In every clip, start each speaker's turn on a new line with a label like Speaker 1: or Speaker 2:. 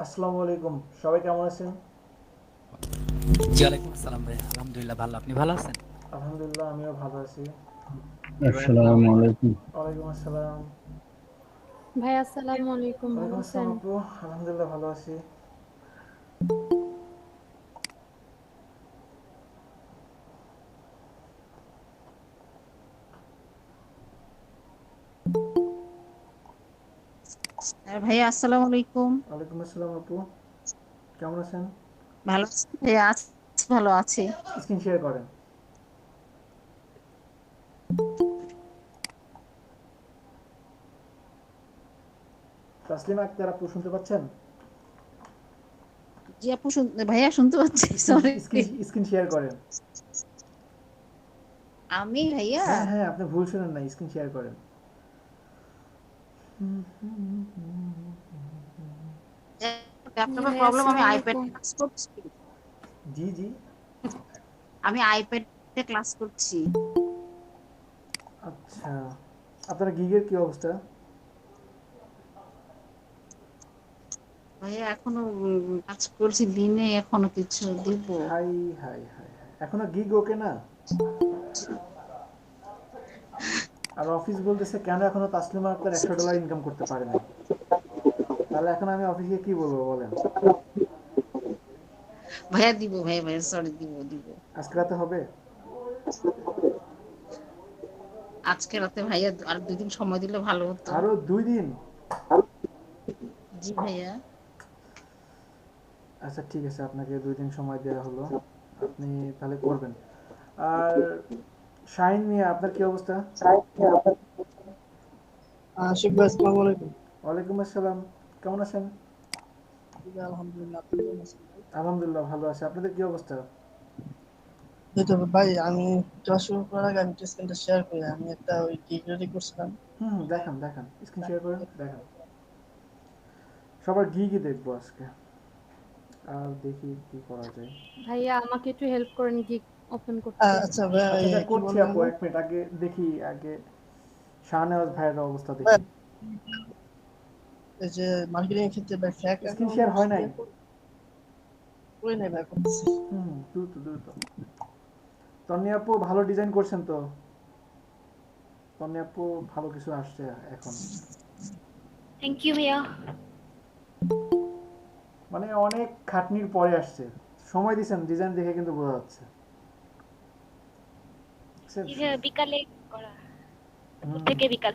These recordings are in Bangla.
Speaker 1: আসসালামু আলাইকুম। সবাই কেমন আছেন?
Speaker 2: জি, ওয়ালাইকুম আসসালাম ভাই। আলহামদুলিল্লাহ ভালো। আপনি ভালো আছেন?
Speaker 1: আলহামদুলিল্লাহ, আমিও ভালো আছি।
Speaker 3: আসসালামু আলাইকুম।
Speaker 1: ওয়ালাইকুম আসসালাম।
Speaker 4: ভাই আসসালামু আলাইকুম, ভালো
Speaker 1: ওয়ালাইকুম আসসালাম
Speaker 4: আছেন?
Speaker 1: আপু। আলহামদুলিল্লাহ ভালো আছি।
Speaker 5: হ্যাঁ ভাইয়া আসসালামু আলাইকুম।
Speaker 1: ওয়ালাইকুম আসসালাম আপু। কেমন আছেন?
Speaker 5: ভালো আছি ভাইয়া, আছি, ভালো আছি।
Speaker 1: স্ক্রিন শেয়ার করেন। তাসলিমা আক্তার আপু শুনতে পাচ্ছেন?
Speaker 5: জি আপু ভাইয়া শুনতে পাচ্ছি,
Speaker 1: screen
Speaker 5: sorry.
Speaker 1: Screen screen share করেন।
Speaker 5: আমি ভাইয়া
Speaker 1: হ্যাঁ হ্যাঁ, আপনি ভুল শুনেন না, স্ক্রিন শেয়ার করেন।
Speaker 5: ল্যাপটপের
Speaker 4: ভাই
Speaker 5: প্রবলেম, আমি
Speaker 4: আসসালামু
Speaker 5: আইপ্যাড
Speaker 4: আলাইকুম।
Speaker 5: ক্লাস করছি।
Speaker 1: জি জি।
Speaker 5: আমি আইপ্যাডে ক্লাস করছি।
Speaker 1: আচ্ছা, আপনার গিগের কি অবস্থা?
Speaker 5: ভাইয়া এখনো কাজ করছি, দিনে এখনো কিছু দিব।
Speaker 1: হাই হাই হাই হাই, এখনো গিগ ওকে না? আর অফিস বলতেছে কেন এখনো তাসলিমা আক্তার $100 ইনকাম করতে পারে নাই। তাহলে এখন আমি অফিসে কি বলবো বলেন?
Speaker 5: ভাইয়া দিব, ভাইয়া ভাইয়া সরি, দিব দিব।
Speaker 1: আজকে রাতে হবে?
Speaker 5: আজকে রাতে ভাইয়া আর 2 দিন সময় দিলে ভালো হতো।
Speaker 1: আরো 2 দিন?
Speaker 5: জি ভাইয়া।
Speaker 1: আচ্ছা ঠিক আছে, আপনাকে 2 দিন সময় দেওয়া হলো, আপনি তাহলে করবেন। আর শাহিন মিয়া, আপনার কি অবস্থা?
Speaker 3: আশিক ভাই, আসসালামু আলাইকুম।
Speaker 1: ওয়ালাইকুম আসসালাম। কেমন আছেন?
Speaker 3: জি ভাই, আলহামদুলিল্লাহ। আপনি কেমন আছেন ভাই?
Speaker 1: আলহামদুলিল্লাহ ভালো আছে। আপনাদের কি অবস্থা?
Speaker 3: এই তো ভাই, আমি ক্লাস শুরু করার আগে আমি স্ক্রিনটা শেয়ার করি। আমি একটা ওই গিগ রেডি করছিলাম।
Speaker 1: হুম হুম, দেখান দেখান, স্ক্রিন শেয়ার করেন, দেখান। সবার গিয়ে দেখবো আজকে। আর দেখি কি করা যায়।
Speaker 4: ভাইয়া আমাকে একটু হেল্প করেন গিগ ওপেন করতে।
Speaker 3: আচ্ছা ভাই,
Speaker 1: আচ্ছা আচ্ছা,
Speaker 3: কি
Speaker 1: করছি
Speaker 3: বললেন
Speaker 1: আপু,
Speaker 3: ভাই?
Speaker 1: 1 মিনিট আগে দেখি, আগে শাহনেওয়াজ ভাইয়ের অবস্থা
Speaker 3: ভাই,
Speaker 1: দেখি।
Speaker 3: এই যে মার্কেটিং এর ক্ষেত্রে ভাই ফেক
Speaker 1: স্ক্রিন
Speaker 3: অ্যাকাউন্ট
Speaker 1: শেয়ার হয় নাই?
Speaker 3: ইয়ে করে নেই ভাই, করতেছি।
Speaker 1: হুম হুম, দ্রুত দ্রুত। তন্নি আপু ভালো ডিজাইন করছেন তো? তন্নি আপু ভালো কিছু আসছে এখন।
Speaker 6: থ্যাংক ইউ ভাইয়া।
Speaker 1: মানে অনেক খাটনির পরে আসছে। সময় দিয়েছেন, ডিজাইন দেখে কিন্তু বোঝা যাচ্ছে। বুঝছেন?
Speaker 6: জি ভাইয়া, বিকালে করা, দুপুর
Speaker 1: হুম।
Speaker 6: থেকে বিকাল।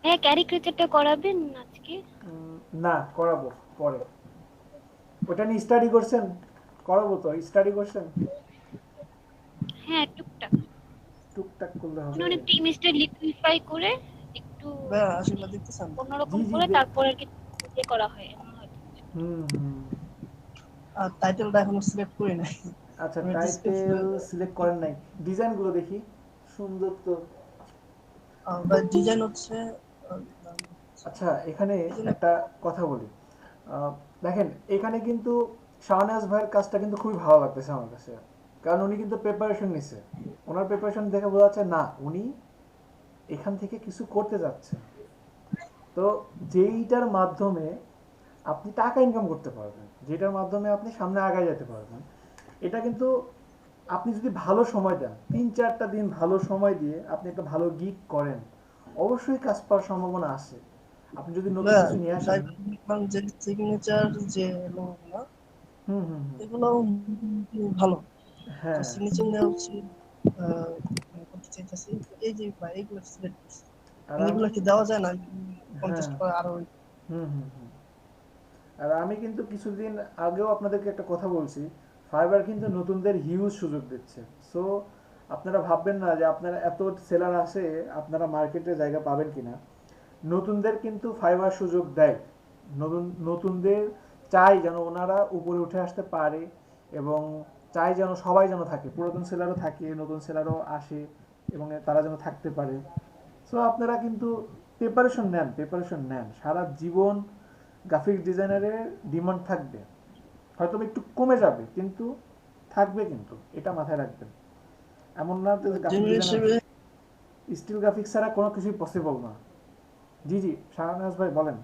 Speaker 6: ভাইয়া ক্যারিকেচারটা করাবেন আজকে?
Speaker 1: না, করাবো পরে। ওটা নিয়ে স্টাডি করছেন? করাবো তো, স্টাডি করছেন?
Speaker 6: হ্যাঁ, টুকটাক।
Speaker 1: টুকটাক করলে
Speaker 6: মানে
Speaker 1: হবে?
Speaker 6: অনেকটা ইমেজটা লিকুইফাই করে একটু
Speaker 3: ভাই আশিক ভাই, দেখতেছেন?
Speaker 1: জি
Speaker 6: অন্যরকম
Speaker 1: জি
Speaker 6: করে তারপর আর কি ইয়ে করা হয় এমন হয়তো কিছু।
Speaker 1: হুম হুম।
Speaker 3: আর টাইটেলটা এখনো সিলেক্ট করি নাই।
Speaker 1: আচ্ছা,
Speaker 3: আমি
Speaker 1: টাইটেল
Speaker 3: ডিসক্রিপশনে
Speaker 1: সিলেক্ট করেন নাই? ডিজাইনগুলো দেখি, সুন্দর তো।
Speaker 3: ভাই ডিজাইন হচ্ছে
Speaker 1: আচ্ছা, এখানে
Speaker 3: ডিজাইন।
Speaker 1: একটা কথা বলি। দেখেন, এখানে কিন্তু শাহনাজ ভাইয়ের কাজটা কিন্তু খুবই ভালো লাগতেছে আমার কাছে। কারণ উনি কিন্তু প্রিপারেশন নিছে। ওনার প্রিপারেশন দেখে বোঝা যাচ্ছে না উনি এখান থেকে কিছু করতে যাচ্ছেন। তো যেইটার মাধ্যমে আপনি টাকা ইনকাম করতে পারবেন, যেটার মাধ্যমে আপনি সামনে আগায় যেতে পারবেন, এটা কিন্তু আপনি যদি ভালো সময় দেন, 3-4টা দিন ভালো সময় দিয়ে আপনি একটা ভালো গিগ করেন, অবশ্যই কাজ পাওয়ার সম্ভাবনা আছে। আপনি যদি নতুন কিছু নিয়ে আসেন।
Speaker 3: দেখলাম যে সিগনেচার যে লোগোগুলো,
Speaker 1: হুম হুম হুম।
Speaker 3: এগুলো মোটামুটি ভালো। তো
Speaker 1: হ্যাঁ।
Speaker 3: সিগনেচার নেওয়া হচ্ছে আহ, করতে চাইতেছি। তো এই যে ভাই, এগুলো সিলেক্ট করছি।
Speaker 1: আর
Speaker 3: মানে
Speaker 1: আমি।
Speaker 3: এগুলো কি দেওয়া যায় না?
Speaker 1: হ্যাঁ।
Speaker 3: কন্টেস্ট করা আরো।
Speaker 1: হুম হুম হুম। আর আমি কিন্তু কিছুদিন আগেও আপনাদেরকে একটা কথা বলছি, ফাইবার কিন্তু নতুনদের হিউজ সুযোগ দিচ্ছে। সো আপনারা ভাববেন না যে আপনারা এত সেলার আছে, আপনারা মার্কেটে জায়গা পাবেন কিনা। নতুনদের কিন্তু ফাইবার সুযোগ দেয়। নতুনদের চাই যেন ওনারা উপরে উঠে আসতে পারে, এবং চাই যেন সবাই যেন থাকে, পুরাতন সেলারও থাকে, নতুন সেলারও আসে, এবং তারা যেন থাকতে পারে। সো আপনারা কিন্তু প্রিপারেশন নেন সারা জীবন। গ্রাফিক ডিজাইনারের ডিমান্ড থাকবে, হয়তো একটু কমে যাবে, কিন্তু থাকবে, কিন্তু এটা মাথায় রাখবেন। এমন না যে গ্রাফিক
Speaker 3: জুনিয়র
Speaker 1: ডিজাইনার
Speaker 3: হিসেবে
Speaker 1: স্টিল গ্রাফিক্স ছাড়া কোনো কিছুই পসিবল না। জি জি, শাহনাজ ভাই বলেন।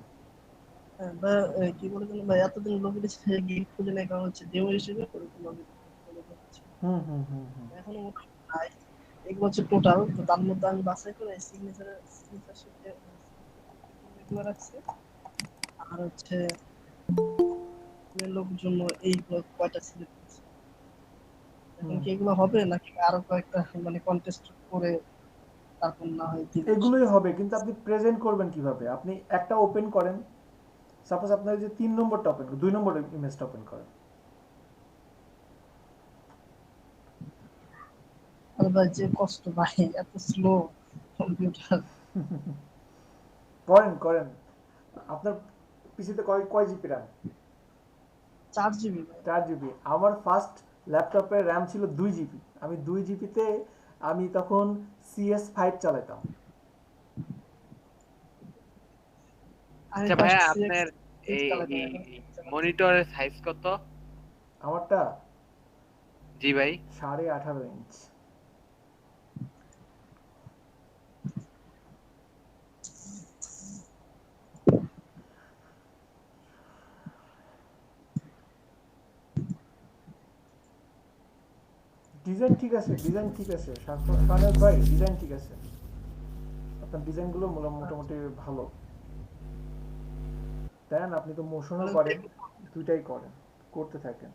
Speaker 3: ভাই কি বলে জানেন ভাই, এতদিন লবিতে গিগ খুঁজে নেই, কারণ হচ্ছে ডেমো হিসেবে ওরকম লবিতে হচ্ছে।
Speaker 1: হুম হুম হুম হুম।
Speaker 3: এখনো মোটামুটি নাই, এগুলো হচ্ছে টোটাল। তো তার মধ্যে আমি বাছাই করে সিগনেচারশিপ এগুলো রাখছি। আর হচ্ছে লোকের জন্য এইগুলো কয়টা সিলেক্ট করছি। এখন
Speaker 1: হুম।
Speaker 3: কি এগুলো হবে নাকি আরো কয়েকটা মানে কন্টেস্ট করে তারপর না হয় দিবে?
Speaker 1: এগুলোই হবে, কিন্তু আপনি প্রেজেন্ট করবেন কিভাবে? আপনি একটা ওপেন করেন, সাপোজ আপনার যে 3 নম্বরটা ওপেন, 2 নম্বর ইমেজটা ওপেন করেন।
Speaker 3: আর ভাই যে কষ্ট ভাই, এত স্লো কম্পিউটার।
Speaker 1: করেন করেন। আপনার পিসিতে কয় কয় জিবি র্যাম?
Speaker 3: 4 জিবি ভাই।
Speaker 1: 4 জিবি। আমার ফার্স্ট ল্যাপটপের র্যাম ছিল 2 জিবি। আমি 2 জিবিতে আমি তখন CS5 চালাতাম।
Speaker 3: আমি
Speaker 7: আচ্ছা ভাইয়া,
Speaker 3: ফার্স্ট সিএক্স
Speaker 7: আপনার এই
Speaker 3: চালাতাম,
Speaker 7: এই
Speaker 3: এখন চালাচ্ছি।
Speaker 7: মনিটরের সাইজ কত?
Speaker 1: আমারটা
Speaker 7: জি ভাই।
Speaker 1: 18.5 ইঞ্চ। ডিজাইন ঠিক আছে, ডিজাইন ঠিক আছে, শাহনাজ ভাই ডিজাইন ঠিক আছে। আপনার ডিজাইনগুলো মোটামুটি ভালো। দেন আপনি তো মোশনও করেন, দুইটাই করেন, করতে থাকেন।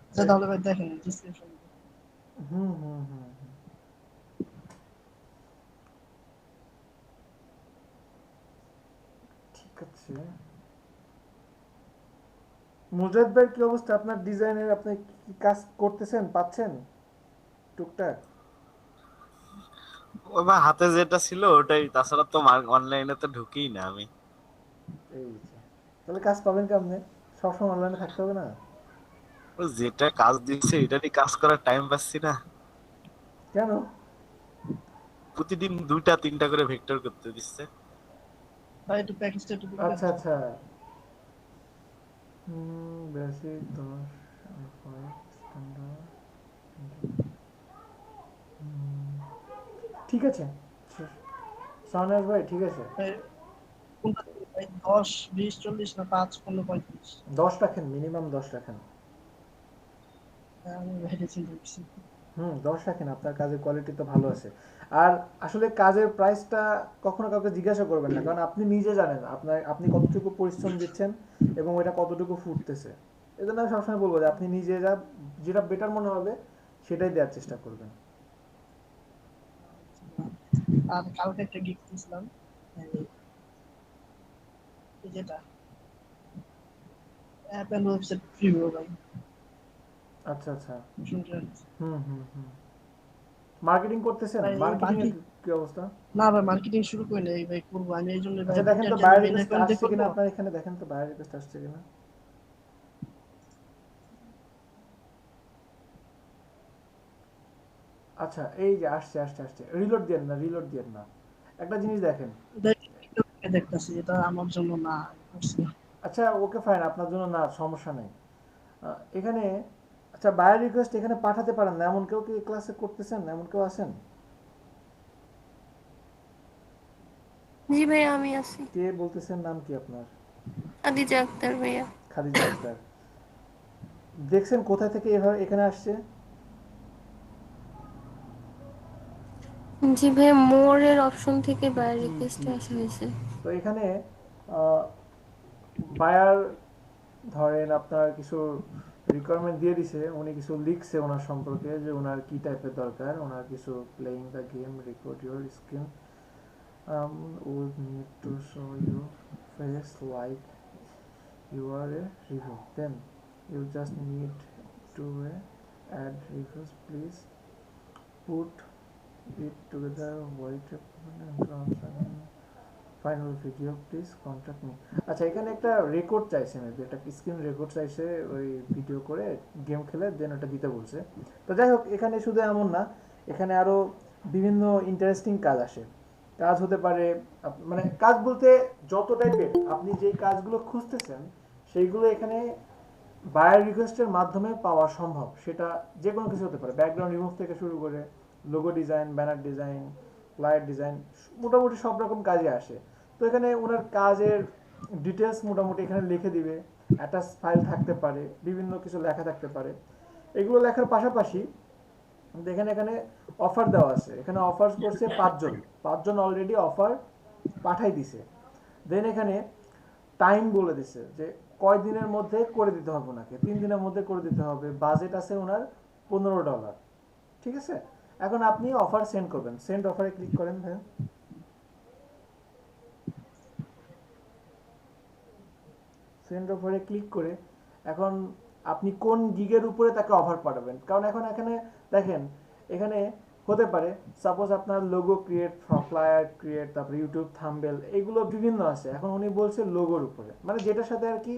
Speaker 3: আচ্ছা তাহলে ভাই দেখেন ডিসক্রিপশন।
Speaker 1: হুম হুম হুম হুম। ঠিক আছে। মুজাহিদ ভাই কি অবস্থা? আপনার ডিজাইনের আপনি কি কাজ করতেছেন, পাচ্ছেন টুকটাক?
Speaker 8: ওই আমার হাতে যেটা ছিল ওটাই, তাছাড়া তো অনলাইনে তো ঢুকিই না আমি।
Speaker 1: এই যে, তাহলে কাজ পাবেন কেমনে? সবসময় অনলাইনে থাকতে হবে না?
Speaker 8: ও যেটা কাজ দিচ্ছে এটারই কাজ করার টাইম পাচ্ছি না।
Speaker 1: কেন?
Speaker 8: প্রতিদিন 2টা 3টা করে ভেক্টর করতে দিচ্ছে।
Speaker 3: ভাই একটু প্যাকেজটা একটু দেখবেন?
Speaker 1: আচ্ছা আচ্ছা। Basic 10, standard. ঠিক আছে সানাস ভাই, ঠিক আছে।
Speaker 3: ভাই কোনটা দিবেন ভাই, 10 20 40 না 5 15 35?
Speaker 1: 10 রাখেন, মিনিমাম 10 রাখেন।
Speaker 3: আমি ভাইটা চিন্তা করছি।
Speaker 1: 10 রাখেন, আপনার কাজের কোয়ালিটি তো ভালো আছে। আর আসলে কাজের প্রাইসটা কখনো কাউকে জিজ্ঞাসা করবেন না, কারণ আপনি নিজে জানেন আপনি কতটুকু পরিশ্রম দিচ্ছেন এবং এটা কতটুকু ফুটতেছে। এই জন্য আমি সবসময় বলবো যে আপনি নিজে যেটা বেটার মনে হবে সেটাই দেওয়ার চেষ্টা করবেন।
Speaker 3: আর কালকে একটা গিগ দিয়েছিলাম, এই যেটা অ্যাপ এন্ড ওয়েবসাইট প্রিভিউ ভাই,
Speaker 1: আচ্ছা আচ্ছা।
Speaker 3: শুনতে
Speaker 1: হুম। মার্কেটিং করতেছেন?
Speaker 3: ভাই এই
Speaker 1: মার্কেটিং এর
Speaker 3: মার্কেট,
Speaker 1: কি অবস্থা?
Speaker 3: না ভাই মার্কেটিং শুরু করি নাই ভাই, করবো আমি এই জন্য ভাই
Speaker 1: আচ্ছা দেখেন তো
Speaker 3: দুইটার জন্য
Speaker 1: বায়ার
Speaker 3: মেন
Speaker 1: রিকোয়েস্ট
Speaker 3: অ্যাকাউন্টে
Speaker 1: আসছে কিনা
Speaker 3: করবো।
Speaker 1: আপনার এখানে, দেখেন তো বায়ার রিকোয়েস্ট আসছে কিনা। আচ্ছা এই যে আসছে। রিলোড দিয়েন না। একটা জিনিস দেখেন।
Speaker 3: দেখতেছি এটা আমার জন্য না, করছি না।
Speaker 1: আচ্ছা ওকে ফাইন, আপনার জন্য না, সমস্যা নেই। এখানে আচ্ছা বায়ার রিকোয়েস্ট এখানে পাঠাতে পারেন না এমন কেউ কি ক্লাসে করতেছেন, এমন কেউ আছেন?
Speaker 9: জি ভাইয়া আমি আছি।
Speaker 1: কে বলতেছেন, নাম কি আপনার?
Speaker 9: খাদিজা আক্তার ভাইয়া।
Speaker 1: খাদিজা আক্তার। দেখছেন কোথা থেকে এভাবে এখানে আসছে?
Speaker 9: জি ভাইয়া, মোরের অপশন থেকে বায়ার
Speaker 1: জি জি
Speaker 9: রিকোয়েস্টে আসা
Speaker 1: জি।
Speaker 9: হয়েছে।
Speaker 1: তো এখানে বায়ার ধরেন আপনার কিছু রিকোয়ারমেন্ট দিয়ে দিছে, উনি কিছু লিখছে ওনার সম্পর্কে, যে ওনার কি টাইপের দরকার, ওনার কিছু playing the game record your screen would need to show you face like you are a review, then you just need to add reviews, please put it together, wait final video please contact me. আচ্ছা এখানে একটা রেকর্ড চাইছে, মেবি একটা স্ক্রিন রেকর্ড চাইছে, ওই ভিডিও করে গেম খেলে দেন ওটা দিতে বলছে। তো যাই হোক, এখানে শুধু এমন না, এখানে আরও বিভিন্ন ইন্টারেস্টিং কাজ আসে। কাজ হতে পারে মানে কাজ বলতে যত টাইপের আপনি যেই কাজগুলো খুঁজতেছেন সেইগুলো এখানে বায়ার রিকোয়েস্টের মাধ্যমে পাওয়া সম্ভব। সেটা যে কোনো কিছু হতে পারে, ব্যাকগ্রাউন্ড রিমুভ থেকে শুরু করে logo design, banner design, flyer design, মোটামুটি সব রকম কাজে আসে। তো এখানে ওনার কাজের ডিটেলস মোটামুটি এখানে লিখে দিবে, অ্যাটাচ ফাইল থাকতে পারে, বিভিন্ন কিছু লেখা থাকতে পারে। এগুলো লেখার পাশাপাশি দেখেন এখানে অফার দেওয়া আছে, এখানে অফার করছে 5 জন অলরেডি অফার পাঠাই দিছে। দেন এখানে টাইম বলে দিছে যে কয় দিনের মধ্যে করে দিতে হবে ওনাকে, 3 দিনের মধ্যে করে দিতে হবে। বাজেট আছে ওনার $15। ঠিক আছে, এখন আপনি অফার সেন্ড করবেন, সেন্ড অফারে ক্লিক করেন ভাই। সেন্ড অফারে ক্লিক করে এখন আপনি কোন গিগের উপরে তাকে অফার পাঠাবেন, কারণ এখন এখানে দেখেন এখানে হতে পারে সাপোজ আপনার লোগো ক্রিয়েট, ফ্লায়ার ক্রিয়েট, তারপরে ইউটিউব থাম্বনেল, এগুলো বিভিন্ন আছে। এখন উনি বলছে লোগোর উপরে, মানে যেটার সাথে আর কি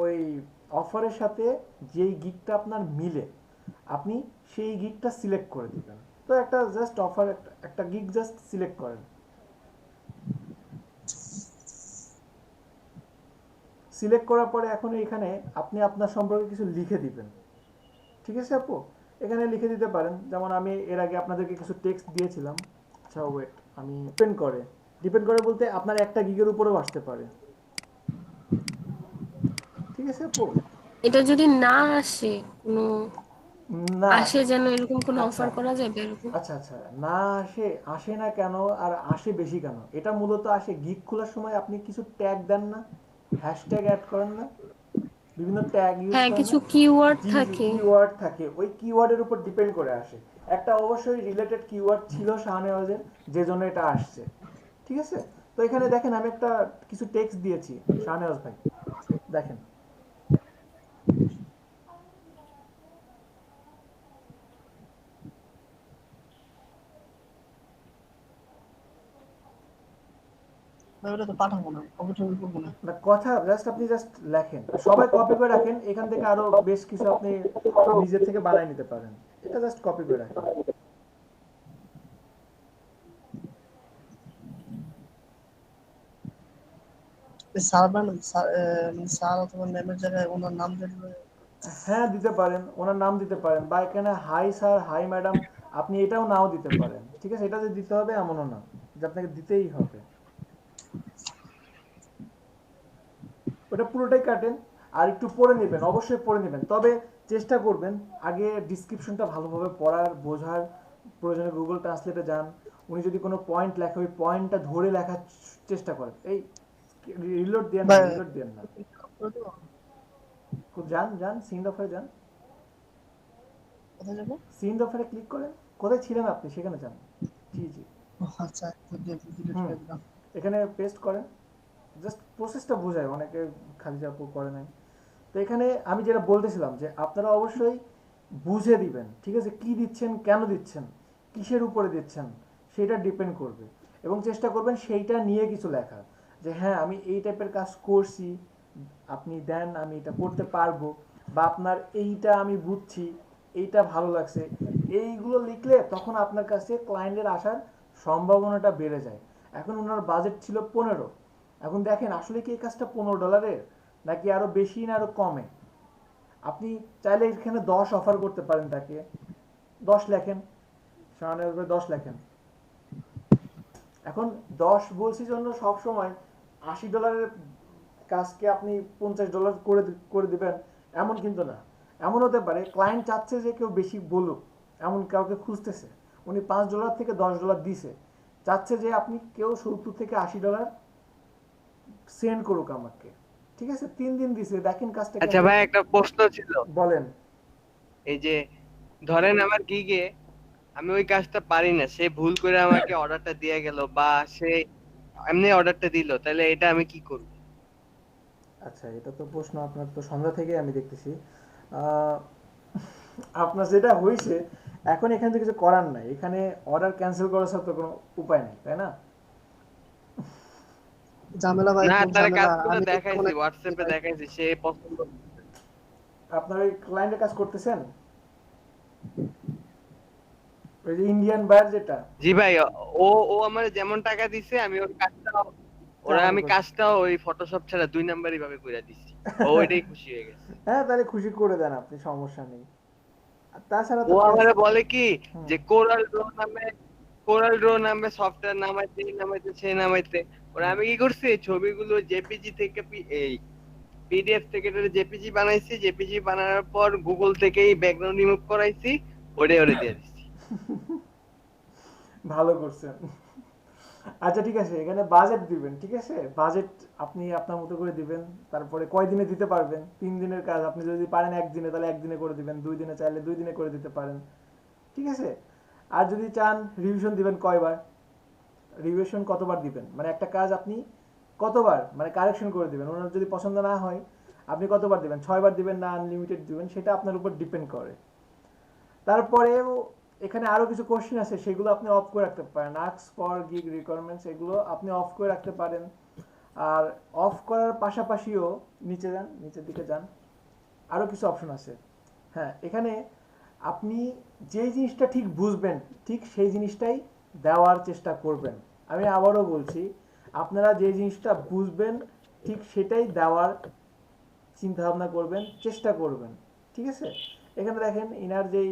Speaker 1: ওই অফারের সাথে যেই গিগটা আপনার মিলে আপনি সেই গিগটা সিলেক্ট করে দিবেন। তো একটা জাস্ট অফার, একটা গিগ জাস্ট সিলেক্ট করেন। সিলেক্ট করার পরে এখন এখানে আপনি আপনার সম্পর্কে কিছু লিখে দিবেন। ঠিক আছে আপু, এখানে লিখে দিতে পারেন, যেমন আমি এর আগে আপনাদেরকে কিছু টেক্সট দিয়েছিলাম। আচ্ছা ওয়েট, আমি ডিপেন্ড করে বলতে আপনার একটা গিগের উপরেও আসতে পারে। ঠিক আছে আপু,
Speaker 9: এটা যদি না আসে কোনো,
Speaker 1: না
Speaker 9: আসে যেন এরকম কোনো
Speaker 1: আচ্ছা
Speaker 9: অফার করা যাবে এরকম?
Speaker 1: আচ্ছা আচ্ছা, না আসে না কেন, আর আসে বেশি কেন, এটা মূলত আসে গিগ খোলার সময় আপনি কিছু ট্যাগ দেন না, হ্যাশট্যাগ অ্যাড করেন না, বিভিন্ন ট্যাগ ইউজ
Speaker 9: হ্যাঁ,
Speaker 1: করেন
Speaker 9: কিছু
Speaker 1: না।
Speaker 9: কিওয়ার্ড
Speaker 1: জি জি,
Speaker 9: থাকে।
Speaker 1: কিওয়ার্ড থাকে, ওই কিওয়ার্ডের উপর ডিপেন্ড করে আসে। একটা অবশ্যই রিলেটেড কিওয়ার্ড ছিল শাহনেওয়াজের, যে জন্য এটা আসছে। ঠিক আছে, তো এখানে দেখেন আমি একটা কিছু টেক্সট দিয়েছি শাহনেওয়াজ ভাই, দেখেন।
Speaker 3: ভাই ওটা তো পাঠাবো না, কপি টপি করবো না।
Speaker 1: না কথা জাস্ট আপনি জাস্ট লেখেন, সবাই কপি করে রাখেন, এখান থেকে আরো বেশ কিছু আপনি নিজের থেকে বানাই নিতে পারেন, এটা জাস্ট কপি করে রাখেন।
Speaker 3: স্যার মানে স্যার অথবা ম্যামের জায়গায় ওনার নাম দিয়ে দিলে।
Speaker 1: হ্যাঁ দিতে পারেন, ওনার নাম দিতে পারেন, বা এখানে হাই স্যার, হাই ম্যাডাম, আপনি এটাও নাও দিতে পারেন। ঠিক আছে, এটা যে দিতে হবে এমনও না যে আপনাকে দিতেই হবে, ওটা পুরোটাই কাটেন। আর একটু পড়ে নেবেন, অবশ্যই পড়ে নেবেন, তবে চেষ্টা করবেন আগে ডিসক্রিপশনটা ভালোভাবে পড়ার, বোঝার। প্রয়োজনে গুগল ট্রান্সলেটে যান, উনি যদি কোনো পয়েন্ট লেখে ওই পয়েন্টটা ধরে লেখার চেষ্টা করেন। এই রিলোড দেন না, রিলোড দেন না, যান যান সিন অফারে যান,
Speaker 3: কোথায় যাবো?
Speaker 1: সিন অফারে ক্লিক করেন, কোথায় ছিলেন আপনি সেখানে যান। জি জি,
Speaker 3: আচ্ছা, ডিলিট করে দিলাম।
Speaker 1: এখানে পেস্ট করেন, জাস্ট প্রসেসটা বোঝায়, অনেকে খালি আপু করে নাই। তো এখানে আমি যেটা বলতেছিলাম যে আপনারা অবশ্যই বুঝে দিবেন, ঠিক আছে, কি দিচ্ছেন, কেন দিচ্ছেন, কিসের উপরে দিচ্ছেন, সেটা ডিপেন্ড করবে। এবং চেষ্টা করবেন সেইটা নিয়ে কিছু লেখা, যে হ্যাঁ আমি এই টাইপের কাজ করছি, আপনি দেন আমি এটা করতে পারবো, বা আপনার এইটা আমি বুঝছি, এইটা ভালো লাগছে। এইগুলো লিখলে তখন আপনার কাছে ক্লায়েন্টের আসার সম্ভাবনাটা বেড়ে যায়। এখন ওনার বাজেট ছিল 15, এখন দেখেন আসলে কি এই কাজটা $15 নাকি আরো বেশি না আরো কমে। আপনি চাইলে এখানে 10 অফার করতে পারেন তাকে, 10 লেখেন, সামনে 10 লেখেন। এখন 10 বলছি জন্য সবসময় $80 কাজকে আপনি $50 করে দিবেন এমন কিন্তু না। এমন হতে পারে ক্লায়েন্ট চাচ্ছে যে কেউ বেশি বলুক, এমন কাউকে খুঁজতেছে, উনি $5 থেকে $10 দিছে, চাচ্ছে যে আপনি কেউ $70 থেকে $80 সেন্ড করুক আমাকে। ঠিক আছে, 3 দিন দিছে, দেখেন কাজটা।
Speaker 7: আচ্ছা ভাই, একটা প্রশ্ন ছিল।
Speaker 1: বলেন।
Speaker 7: এই যে ধরেন আমার গিগে আমি ওই কাজটা পারি না, সে ভুল করে আমাকে অর্ডারটা দিয়ে গেল, বা সে এমনি অর্ডারটা দিল, তাহলে এটা আমি কি করব?
Speaker 1: আচ্ছা, এটা তো প্রশ্ন আপনার তো সন্ধ্যা থেকে আমি দেখতেছি। আপনার যেটা হয়েছে, এখন এখান থেকে কিছু করার নাই, এখানে অর্ডার ক্যান্সেল করার ছাড়া তো কোনো উপায় নেই, তাই না?
Speaker 3: ঝামেলা ভাই,
Speaker 7: না,
Speaker 3: খুব
Speaker 7: তার
Speaker 3: ঝামেলা।
Speaker 7: কাজগুলো
Speaker 3: আমি
Speaker 7: দেখাইছি, হোয়াটসঅ্যাপে দেখাইছি, সে পছন্দ।
Speaker 1: আপনার ওই ক্লায়েন্টের কাজ করতেছেন, ওই যে ইন্ডিয়ান বায়ার যেটা।
Speaker 7: জি ভাই, ও ও আমার যেমন টাকা দিছে আমি ওর কাজটা, আমি কাজটাও ওই ফটোশপ ছাড়া 2 নাম্বারই ভাবে কইরা দিছি, ও ওইটাই খুশি হয়ে গেছে।
Speaker 1: হ্যাঁ, তাহলে খুশি করে দেন আপনি, সমস্যা নেই। আর তাছাড়া
Speaker 7: ও
Speaker 1: তো
Speaker 7: আমারে বলে কি যে কোরাল ব্লু নামে কোরাল ড্র নামে সফটওয়্যার নামাইতে সে নামাইতে ওরা আমি কি করছি ছবিগুলো জেপিজি থেকে এই পিডিএফ থেকে জেপিজি বানাইছি, জেপিজি বানানোর পর গুগল থেকেই ব্যাকগ্রাউন্ড রিমুভ করাইছি, ওরে দিয়ে দিচ্ছি।
Speaker 1: ভালো করছেন। আচ্ছা ঠিক আছে, এখানে বাজেট দিবেন, ঠিক আছে? বাজেট আপনি আপনার মতো করে দিবেন। তারপরে কয় দিনে দিতে পারবেন? 3 দিনের কাজ আপনি যদি পারেন 1 দিনে, তাহলে 1 দিনে করে দিবেন। 2 দিনে চাইলে 2 দিনে করে দিতে পারেন, ঠিক আছে? আর যদি চান রিভিশন দিবেন কয়বার, রিভিশন কতবার দিবেন, মানে একটা কাজ আপনি কতবার মানে কারেকশন করে দিবেন, ওনার যদি পছন্দ না হয় আপনি কতবার দিবেন, 6বার দিবেন না আনলিমিটেড দিবেন, সেটা আপনার উপর ডিপেন্ড করে। তারপরেও এখানে আরো কিছু কোশ্চেন আছে, সেগুলো আপনি অফ করে রাখতে পারেন। আস্ক ফর গিগ রিকোয়ারমেন্টস, এগুলো আপনি অফ করে রাখতে পারেন। আর অফ করার পাশাপাশিও নিচে যান, নিচের দিকে যান, আরো কিছু অপশন আছে। হ্যাঁ, এখানে আপনি যে জিনিসটা ঠিক বুঝবেন ঠিক সেই জিনিসটাই দেওয়ার চেষ্টা করবেন। আমি আবারও বলছি, আপনারা যে জিনিসটা বুঝবেন ঠিক সেটাই দেওয়ার চিন্তা ভাবনা করবেন, চেষ্টা করবেন, ঠিক আছে? এখানে দেখেন ইনার যেই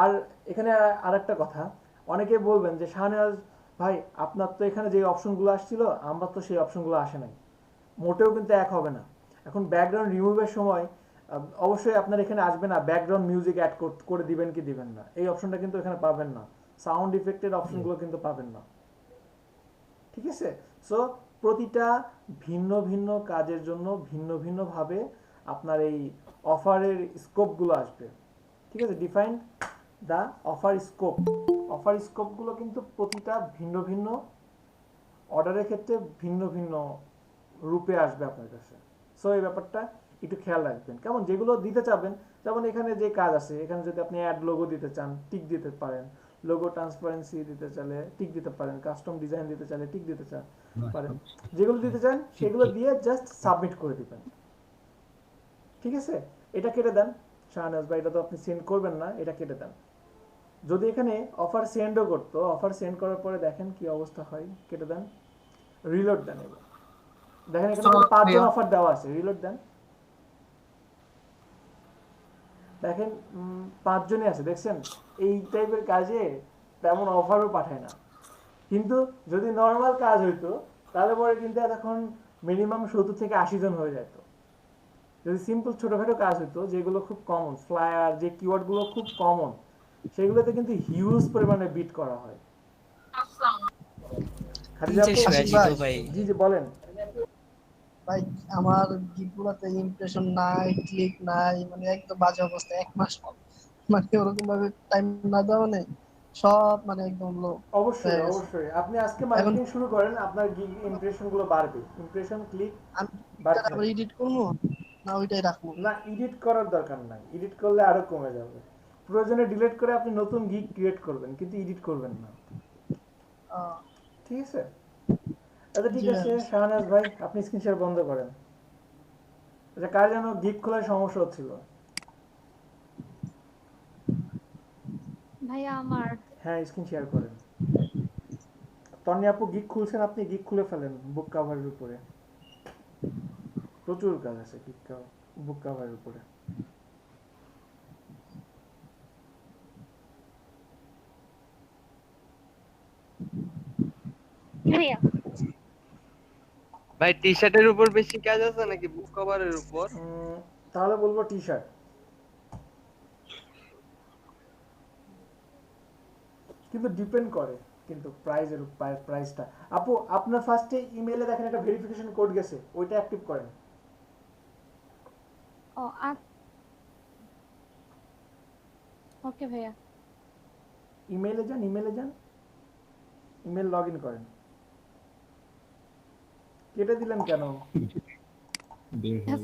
Speaker 1: আর এখানে আর একটা কথা, অনেকে বলবেন যে শাহনেওয়াজ ভাই আপনার তো এখানে যে অপশনগুলো আসছিল আমার তো সেই অপশনগুলো আসে নাই। মোটেও কিন্তু এক হবে না। এখন ব্যাকগ্রাউন্ড রিমুভের সময় অবশ্যই আপনার এখানে আসবে না ব্যাকগ্রাউন্ড মিউজিক অ্যাড করে দিবেন কি দিবেন না, এই অপশনটা কিন্তু এখানে পাবেন না। সাউন্ড ইফেক্টের অপশনগুলো কিন্তু পাবেন না, ঠিক আছে? সো প্রতিটা ভিন্ন ভিন্ন কাজের জন্য ভিন্ন ভিন্নভাবে আপনার এই অফারের স্কোপগুলো আসবে, ঠিক আছে? Define the offer scope. Offer স্কোপগুলো কিন্তু প্রতিটা ভিন্ন ভিন্ন অর্ডারের ক্ষেত্রে ভিন্ন ভিন্ন রূপে আসবে আপনার কাছে। সো এই ব্যাপারটা একটু খেয়াল রাখবেন। কেমন, যেগুলো দিতে চাবেন, যেমন এখানে যে কাজ আছে, এখানে যদি আপনি অ্যাড লোগো দিতে চান টিক দিতে পারেন, লোগো ট্রান্সপারেন্সি দিতে চাইলে টিক দিতে পারেন, কাস্টম ডিজাইন দিতে চাইলে টিক দিতে পারেন। যেগুলো দিতে চান সেগুলো দিয়ে জাস্ট সাবমিট করে দিবেন, ঠিক আছে? এটা কেটে দেন শাহনাজ ভাই, এটা তো আপনি সেন্ড করবেন না, এটা কেটে দেন। যদি এখানে অফার সেন্ডও করতো, অফার সেন্ড করার পরে দেখেন কি অবস্থা হয়, কেটে দেন, রিলোড দেন। এবার দেখেন এখানে 5জন অফার দেওয়া আছে, রিলোড দেন, দেখেন 5 জনই আছে, দেখছেন? এই টাইপের কাজে তেমন অফারও পাঠায় না। কিন্তু যদি নর্মাল কাজ হইতো তাহলে পরে কিন্তু এতক্ষণ মিনিমাম 70 থেকে 80 জন হয়ে যেত। যদি সিম্পল ছোটখাটো কাজ হতো যেগুলো খুব কমন, ফ্লায়ার যে কিওয়ার্ডগুলো খুব কমন, সেগুলোতে কিন্তু হিউজ পরিমাণে বিট করা হয়। খাদিজা আপু,
Speaker 2: ভাই
Speaker 1: জি জি বলেন।
Speaker 3: ভাই আমার গিগগুলোতে ইমপ্রেশন নাই, ক্লিক নাই, মানে একদম বাজে অবস্থা, 1 মাস পর মানে ওরকম ভাবে টাইম না দেওয়া নেই, সব মানে একদম লো
Speaker 1: অবশ্যই
Speaker 3: হয়ে গেছে।
Speaker 1: অবশ্যই আপনি আজকে
Speaker 3: এখন
Speaker 1: মার্কেটিং শুরু করেন, আপনার গিগ ইমপ্রেশন গুলো বাড়বে, ইমপ্রেশন ক্লিক
Speaker 3: আমি
Speaker 1: বাড়তে
Speaker 3: আবার এডিট করবো না ওইটাই রাখবো?
Speaker 1: না, এডিট করার দরকার নাই, এডিট করলে আরো কমে যাবে। প্রয়োজনে ডিলিট করে আপনি নতুন গিগ ক্রিয়েট করবেন, কিন্তু এডিট করবেন না,
Speaker 3: আহ,
Speaker 1: ঠিক আছে? আচ্ছা ঠিক
Speaker 3: জি
Speaker 1: আছে
Speaker 3: ভাই।
Speaker 1: শাহনাজ ভাই, আপনি স্ক্রিন শেয়ার বন্ধ করেন। আচ্ছা, কার যেন গিগ খোলার সমস্যা হচ্ছিল?
Speaker 4: ভাইয়া আমার।
Speaker 1: হ্যাঁ, স্ক্রিন শেয়ার করেন। তন্নি আপু গিগ খুলছেন, আপনি গিগ খুলে ফেলেন বুক কাভারের উপরে, প্রচুর কাজ আছে গিগ বুক কাভারের উপরে।
Speaker 6: ভাইয়া
Speaker 7: ভাই টি শার্টের উপর বেশি কাজ আছে নাকি বুক কভারের উপর?
Speaker 1: তাহলে বলবো টি শার্ট, কিন্তু ডিপেন্ড করে কিন্তু প্রাইসটা। আপু আপনার ফার্স্টে ইমেইলে দেখেন একটা ভেরিফিকেশন কোড গেছে, ওইটা অ্যাক্টিভ করেন।
Speaker 4: ও ওকে ভাইয়া।
Speaker 1: ইমেইলে যান, ইমেল লগ ইন করেন। কেটে দিলেন কেন?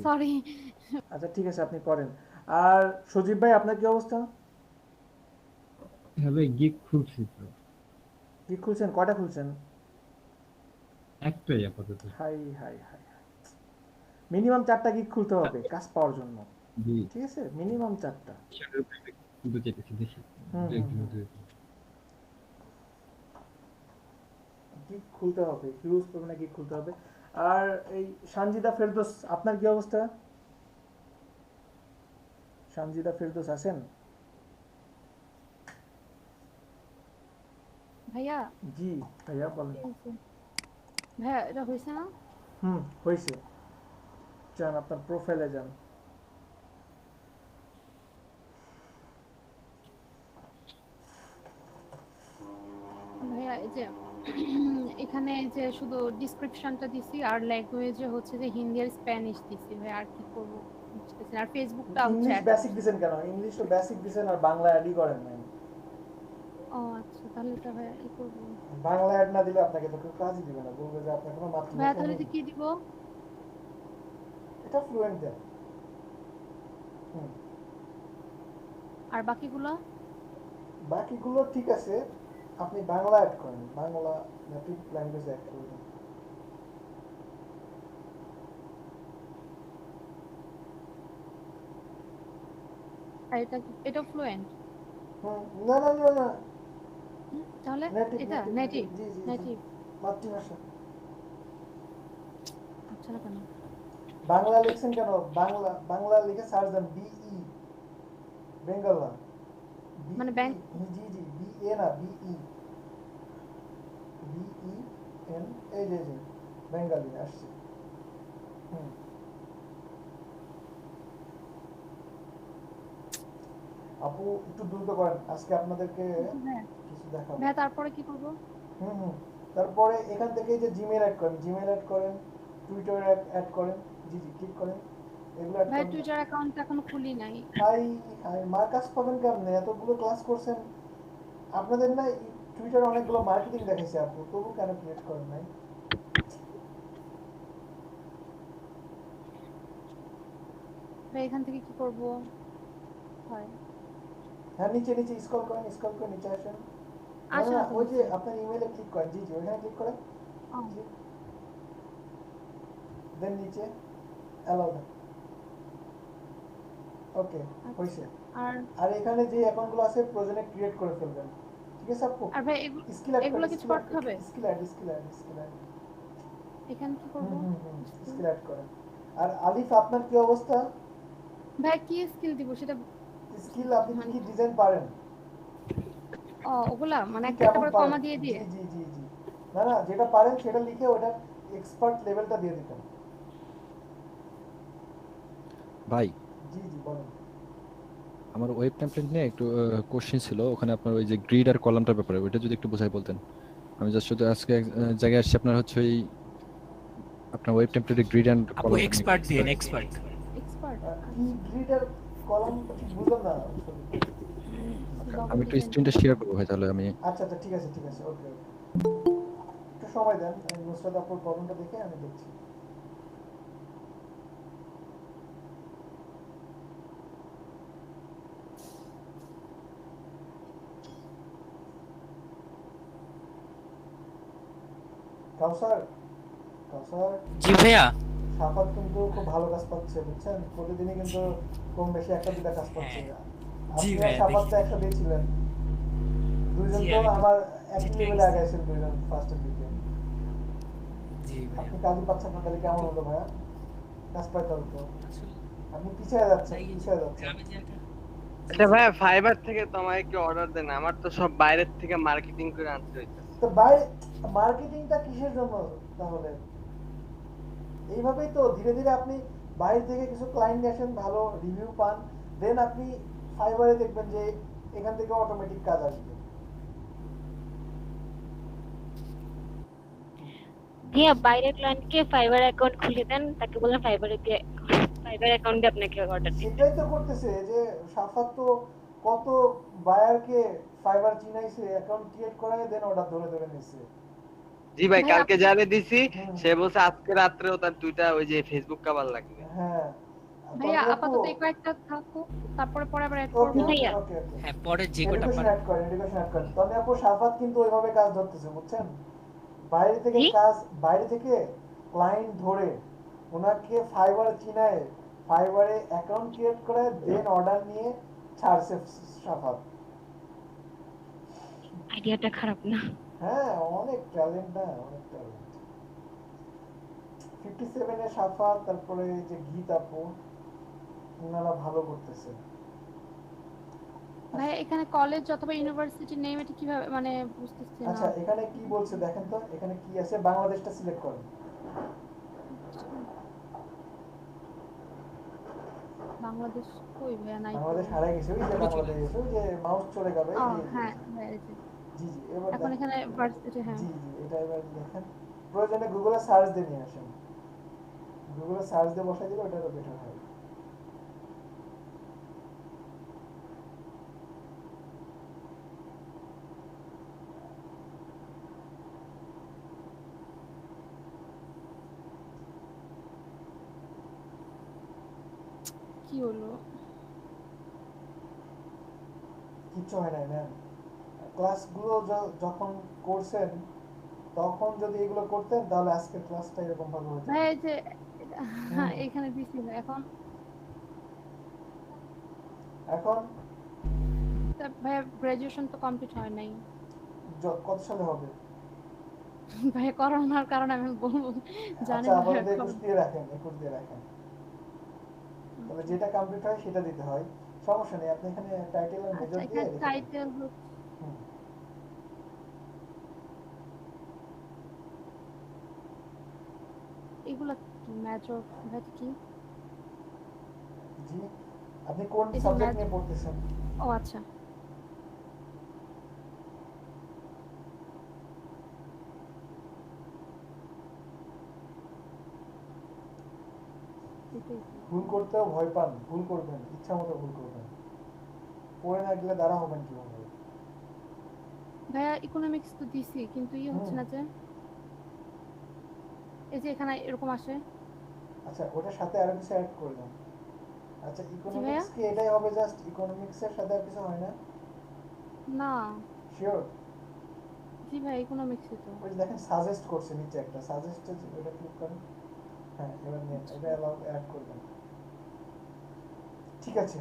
Speaker 4: সরি।
Speaker 1: আচ্ছা ঠিক আছে, আপনি করেন। আর সজীব ভাই আপনার কি অবস্থা?
Speaker 10: হ্যাঁ ভাই, গিগ খুলছি তো,
Speaker 1: কি খুলছেন, কয়টা খুলছেন?
Speaker 10: একটাই আপাতত।
Speaker 1: হাই হাই হাই, মিনিমাম 4টা গিগ খুলতে হবে কাজ পাওয়ার জন্য,
Speaker 10: জি,
Speaker 1: ঠিক আছে? মিনিমাম 4টা।
Speaker 10: শার্টের উপরে খুলতে চাইতেছি, দেখি একদিন দুই দিন।
Speaker 1: গিগ খুলতে হবে, হিউজ পরিমাণে গিগ খুলতে হবে। আর এই সানজিদা ফেরদৌস আপনার কি অবস্থা? সানজিদা ফেরদৌস আছেন?
Speaker 4: ভাইয়া
Speaker 1: জি ভাইয়া বলেন।
Speaker 4: কি হয়েছে? ভাইয়া এটা হয়েছে না?
Speaker 1: হয়েছে। যান আপনার প্রোফাইলে যান।
Speaker 4: ভাইয়া এই যে এখানে যে শুধু ডিসক্রিপশনটা দিছি আর ল্যাঙ্গুয়েজে হচ্ছে যে হিন্দি আর স্প্যানিশ দিছি ভাই, আর কি করব বুঝতেছি না। আর ফেসবুকটা হচ্ছে
Speaker 1: ইংলিশ
Speaker 4: অ্যাড
Speaker 1: বেসিক
Speaker 4: করছি।
Speaker 1: দিছেন কেন? ইংলিশ তো বেসিক দিছেন আর বাংলা অ্যাডই করেন নাই।
Speaker 4: ও আচ্ছা, তাহলে তো ভাইয়া কি করব?
Speaker 1: বাংলা অ্যাড না দিলে আপনাকে তো কেউ কাজই দিবে না, বলবে যে আপনার কোনো
Speaker 4: ভাইয়া
Speaker 1: মাতৃভাষা
Speaker 4: তাহলে
Speaker 1: নেই।
Speaker 4: যে কি দিব?
Speaker 1: এটা ফ্লুয়েন্ট দেন। হুম,
Speaker 4: আর বাকিগুলো?
Speaker 1: বাকিগুলো ঠিক আছে, আপনি বাংলা অ্যাড করেন, বাংলা নেটিভ ল্যাঙ্গুয়েজ অ্যাড করবেন।
Speaker 4: আর এটা ফ্লুয়েন্ট?
Speaker 1: না না না না,
Speaker 4: তাহলে
Speaker 1: নেটিভ
Speaker 4: এটা
Speaker 1: নেটিভ
Speaker 4: নেটিভ?
Speaker 1: জি জি জি,
Speaker 4: নেটিভ
Speaker 1: মাতৃভাষা।
Speaker 4: আচ্ছা না কেন?
Speaker 1: বাংলা লিখছেন কেন? বাংলা বাংলা লিখে সার্চ দেন, বিই বেঙ্গলা,
Speaker 4: মানে
Speaker 1: বিই জি জি, বিএ না বিই, বিই এন, এই যে জি বেঙ্গলি আসছে। হুম, আপু একটু দ্রুত করেন, আজকে আপনাদেরকে
Speaker 4: হ্যাঁ
Speaker 1: কিছু দেখাবো।
Speaker 4: ভাইয়া তারপরে কি করব?
Speaker 1: হুম, তারপরে এখান থেকে যে জিমেল অ্যাড করেন, জিমেল অ্যাড করেন, টুইটার অ্যাড করেন, জি জি ক্লিক করেন, এগুলো অ্যাড
Speaker 4: ভাই
Speaker 1: করেন।
Speaker 4: টুইটার অ্যাকাউন্ট এখনো খুলি নাই।
Speaker 1: হাই হাই, মার্কাস পাবেন কেমনে? এতগুলো ক্লাস করছেন আপনাদের না, টুইটারে অনেকগুলো মার্কেটিং দেখাইছে আপু, তবু কেন ক্রিয়েট করেন নাই?
Speaker 4: ভাই এখান থেকে কি করব? হয়
Speaker 1: হ্যাঁ নিচে নিচে স্ক্রল করেন নিচে আসেন। না
Speaker 4: আসে
Speaker 1: না,
Speaker 4: না তো
Speaker 1: ওই যে
Speaker 4: নিচে।
Speaker 1: আপনার ইমেলে ক্লিক করেন, জি জি ওইখানে ক্লিক করেন,
Speaker 4: ও,
Speaker 1: দেন নিচে অ্যালাউ দেন। ওকে হয়েছে।
Speaker 4: আচ্ছা। আর
Speaker 1: আর এখানে যে অ্যাকাউন্টগুলো আছে প্রয়োজনে ক্রিয়েট করে ফেলবেন, ঠিক আছে আপু?
Speaker 4: আর ভাই
Speaker 1: স্কিল অ্যাড
Speaker 4: এগুলো
Speaker 1: করেন,
Speaker 4: কিছু
Speaker 1: স্কিল
Speaker 4: করতে হবে?
Speaker 1: অ্যাড।
Speaker 4: এখানে কি করব?
Speaker 1: স্কিল অ্যাড করেন। আর আলিফ আপনার কি অবস্থা?
Speaker 4: ভাই কি স্কিল দিব সেটা?
Speaker 1: স্কিল আপনি কি কি ডিজাইন পারেন?
Speaker 4: ও ওগুলা মানে
Speaker 1: কি
Speaker 4: একটা একটা
Speaker 1: কেমন
Speaker 4: করে
Speaker 1: পারেন?
Speaker 4: কমা দিয়ে
Speaker 1: জি
Speaker 4: দিয়ে?
Speaker 1: জি জি জি, না না, যেটা পারেন সেটা লিখে ওটার এক্সপার্ট লেভেলটা দিয়ে দিতেন।
Speaker 10: ভাই
Speaker 1: জি জি বলেন।
Speaker 10: আমার ওয়েব টেমপ্লেট নিয়ে একটু কোশ্চেন ছিল, ওখানে আপনার ওই যে গ্রিড আর কলামটার ব্যাপারে ওইটা যদি একটু বোঝাই বলতেন। আমি জাস্ট শুধু আজকে এক জায়গায় আসছি, আপনার হচ্ছে ওই আপনার ওয়েব টেমপ্লেটে গ্রিড এন্ড
Speaker 2: আপু
Speaker 10: কলামটা নিয়ে
Speaker 2: এক্সপার্ট দিয়েন, এক্সপার্ট।
Speaker 4: এক্সপার্ট?
Speaker 1: কি গ্রিডার কলাম ঠিক বুঝলাম না আসলে।
Speaker 10: আমি একটু স্ক্রিনটা শেয়ার করবো ভাই, তাহলে আমি
Speaker 1: আচ্ছা আচ্ছা ঠিক আছে ঠিক আছে, ওকে ওকে, একটু সময় দেন, আমি নুসরাত আপুর প্রবলেমটা দেখে আমি দেখছি। কাউসার, কাউসার,
Speaker 2: জি ভাইয়া।
Speaker 1: সাফাত কিন্তু খুব ভালো কাজ পাচ্ছে বুঝছেন, প্রতিদিনই কিন্তু কম বেশি একটা দুটা কাজ পাচ্ছে।
Speaker 2: জি
Speaker 1: আপনি আর
Speaker 2: ভাইয়া,
Speaker 1: সাফাত তো
Speaker 2: দেখি।
Speaker 1: একসাথেই ছিলেন, দুইজন
Speaker 2: জি
Speaker 1: তো
Speaker 2: আমি
Speaker 1: আমার একই
Speaker 2: জিতে
Speaker 1: লেভেলে
Speaker 2: গেছি।
Speaker 1: আগাইছেন দুইজন ফার্স্টের দিকে।
Speaker 2: জি ভাইয়া।
Speaker 1: আপনি কাজই পাচ্ছেন না, তাহলে কেমন হলো ভাইয়া? কাজ পাইতে হতো,
Speaker 2: আসলে
Speaker 1: আপনি পিছিয়ে যাচ্ছেন
Speaker 2: যাই গেছি,
Speaker 1: পিছিয়ে যাচ্ছেন।
Speaker 2: গ্রামে যে একটা
Speaker 7: আচ্ছা ভাইয়া, ফাইবার থেকে তো আমাকে একটু অর্ডার দেন, আমার তো সব বাইরের থেকে মার্কেটিং করে আনতে হইতেছে।
Speaker 1: তো বাইরে মার্কেটিংটা কিসের জন্য তাহলে? এইভাবেই তো ধীরে ধীরে আপনি বাইরে থেকে কিছু ক্লায়েন্ট আসেন, ভালো রিভিউ পান, দেন আপনি ফাইবারে দেখবেন যে এখান থেকে অটোমেটিক কাজ আসবে।
Speaker 6: ভাইয়া বাইরের ক্লায়েন্টকে ফাইবার অ্যাকাউন্ট খুলে দেন, তাকে বলেন ফাইবার অ্যাকাউন্ট দিয়ে আপনাকে অর্ডার দিতে।
Speaker 1: সেটাই তো করতেছে যে সাফাত তো, কত বায়ারকে ফাইবার চিনাইছে, অ্যাকাউন্ট ক্রিয়েট করায় দেন অর্ডার ধরে ধরে নিছে।
Speaker 7: জি ভাই,
Speaker 4: ভাই
Speaker 7: কালকে জানে দিছি,
Speaker 1: হুম,
Speaker 7: সে বলছে আজকে রাত্রেও তার দুইটা ওই যে ফেসবুক কাভার লাগবে।
Speaker 1: হ্যাঁ
Speaker 4: ভাইয়া
Speaker 1: তবে আপু,
Speaker 4: আপাতত এই কয়েকটা থাকুক, তারপরে পরে আবার অ্যাড
Speaker 1: ওকে
Speaker 4: করব।
Speaker 1: ওকে
Speaker 6: ভাইয়া।
Speaker 1: ওকে ওকে,
Speaker 2: হ্যাঁ পরে যে কটা
Speaker 1: এডুকেশন
Speaker 2: পারেন।
Speaker 1: অ্যাড করেন। তবে আপু সাফাত কিন্তু ওইভাবে কাজ ধরতেছে বুঝছেন, বাইরে থেকে
Speaker 6: জি
Speaker 1: কাজ, বাইরে থেকে ক্লায়েন্ট ধরে ওনাকে ফাইবার চিনায়, ফাইবারে অ্যাকাউন্ট ক্রিয়েট করে দেন অর্ডার নিয়ে ছাড়ছে সাফাত।
Speaker 6: আইডিয়াটা খারাপ না।
Speaker 1: হ্যাঁ অনেক ট্যালেন্ট, না অনেক ট্যালেন্ট। 57 এ সাফাত, তারপরে এই যে গীত আপু, ওনারা ভালো করতেছে।
Speaker 4: ভাই এখানে কলেজ অথবা ইউনিভার্সিটির নেম এটা কিভাবে মানে বুঝতেছি না।
Speaker 1: আচ্ছা এখানে কি বলছে দেখেন তো, এখানে কি আছে, বাংলাদেশটা সিলেক্ট করেন।
Speaker 4: বাংলাদেশ কই ভাইয়া, নাই তো।
Speaker 1: বাংলাদেশ হারিয়ে গেছে, ওই যে
Speaker 2: উপরে চলে
Speaker 1: বাংলাদেশ, ওই যে মাউস চলে গেল, এই
Speaker 4: ও
Speaker 1: যে,
Speaker 4: হ্যাঁ হ্যাঁ, এই যে।
Speaker 1: জি জি, এবার
Speaker 4: এখন এখানে ভার্সিটি, হ্যাঁ।
Speaker 1: জি জি, এটা এবার দেখেন, প্রয়োজনে গুগলে সার্চ দিয়ে নিয়ে আসেন, গুগলে সার্চ দিয়ে বসাই দিলে ওটা আরো বেটার হয়।
Speaker 4: কি হলো?
Speaker 1: কিচ্ছু হয় নাই ম্যাম, ক্লাসগুলো যখন করছেন তখন যদি এগুলো করতেন তাহলে আজকের ক্লাসটা এরকম ভাবে হতো
Speaker 4: ভাই
Speaker 1: না।
Speaker 4: এই যে হ্যাঁ, এখানে দিছি ভাই। এখন
Speaker 1: এখন
Speaker 4: ভাই গ্রাজুয়েশন তো কমপ্লিট হয় নাই।
Speaker 1: কত সালে হবে?
Speaker 4: ভাই করোনার কারণে আমি বলবো জানি
Speaker 1: আচ্ছা
Speaker 4: না ভাই
Speaker 1: আপাতত 21
Speaker 4: এখন।
Speaker 1: দিয়ে রাখেন, 21 দিয়ে রাখেন, তাহলে যেটা কমপ্লিট হয় সেটা দিতে হয়, সমস্যা নেই। আপনি এখানে টাইটেল আর
Speaker 4: আচ্ছা
Speaker 1: মেজর দিয়ে
Speaker 4: এখানে
Speaker 1: রেখে দেন।
Speaker 4: টাইটেল হচ্ছে
Speaker 1: হুম,
Speaker 4: এগুলা কি মেজর ভাই কি?
Speaker 1: জি, আপনি কোন
Speaker 4: এই যে
Speaker 1: সাবজেক্ট নিয়ে পড়তেছেন?
Speaker 4: ও আচ্ছা, এটাই তো।
Speaker 1: ভুল করতেও ভয় পান, ভুল করবেন, ইচ্ছা মতো ভুল করবেন, পড়ে না গেলে দ্বারা হবেন কিভাবে?
Speaker 4: ভাইয়া ইকোনমিক্স তো দিছি কিন্তু ইয়ে হচ্ছে না যে, এই যে এখানে এরকম আসে।
Speaker 1: আচ্ছা ওটার সাথে আরো কিছু অ্যাড করে দেন। আচ্ছা
Speaker 4: ভাইয়া?
Speaker 1: ইকোনমিক্স কি এটাই হবে, জাস্ট ইকোনমিক্স এর সাথে আর কিছু হয় না?
Speaker 4: না
Speaker 1: শিওর?
Speaker 4: জি ভাই ইকোনমিক্সই তো।
Speaker 1: ওই যে দেখেন সাজেস্ট করছে নিচে একটা, সাজেস্টে ওটা ক্লিক করেন। হ্যাঁ এবার নিন, এটা অ্যালাউ অ্যাড করবেন। ঠিক আছে,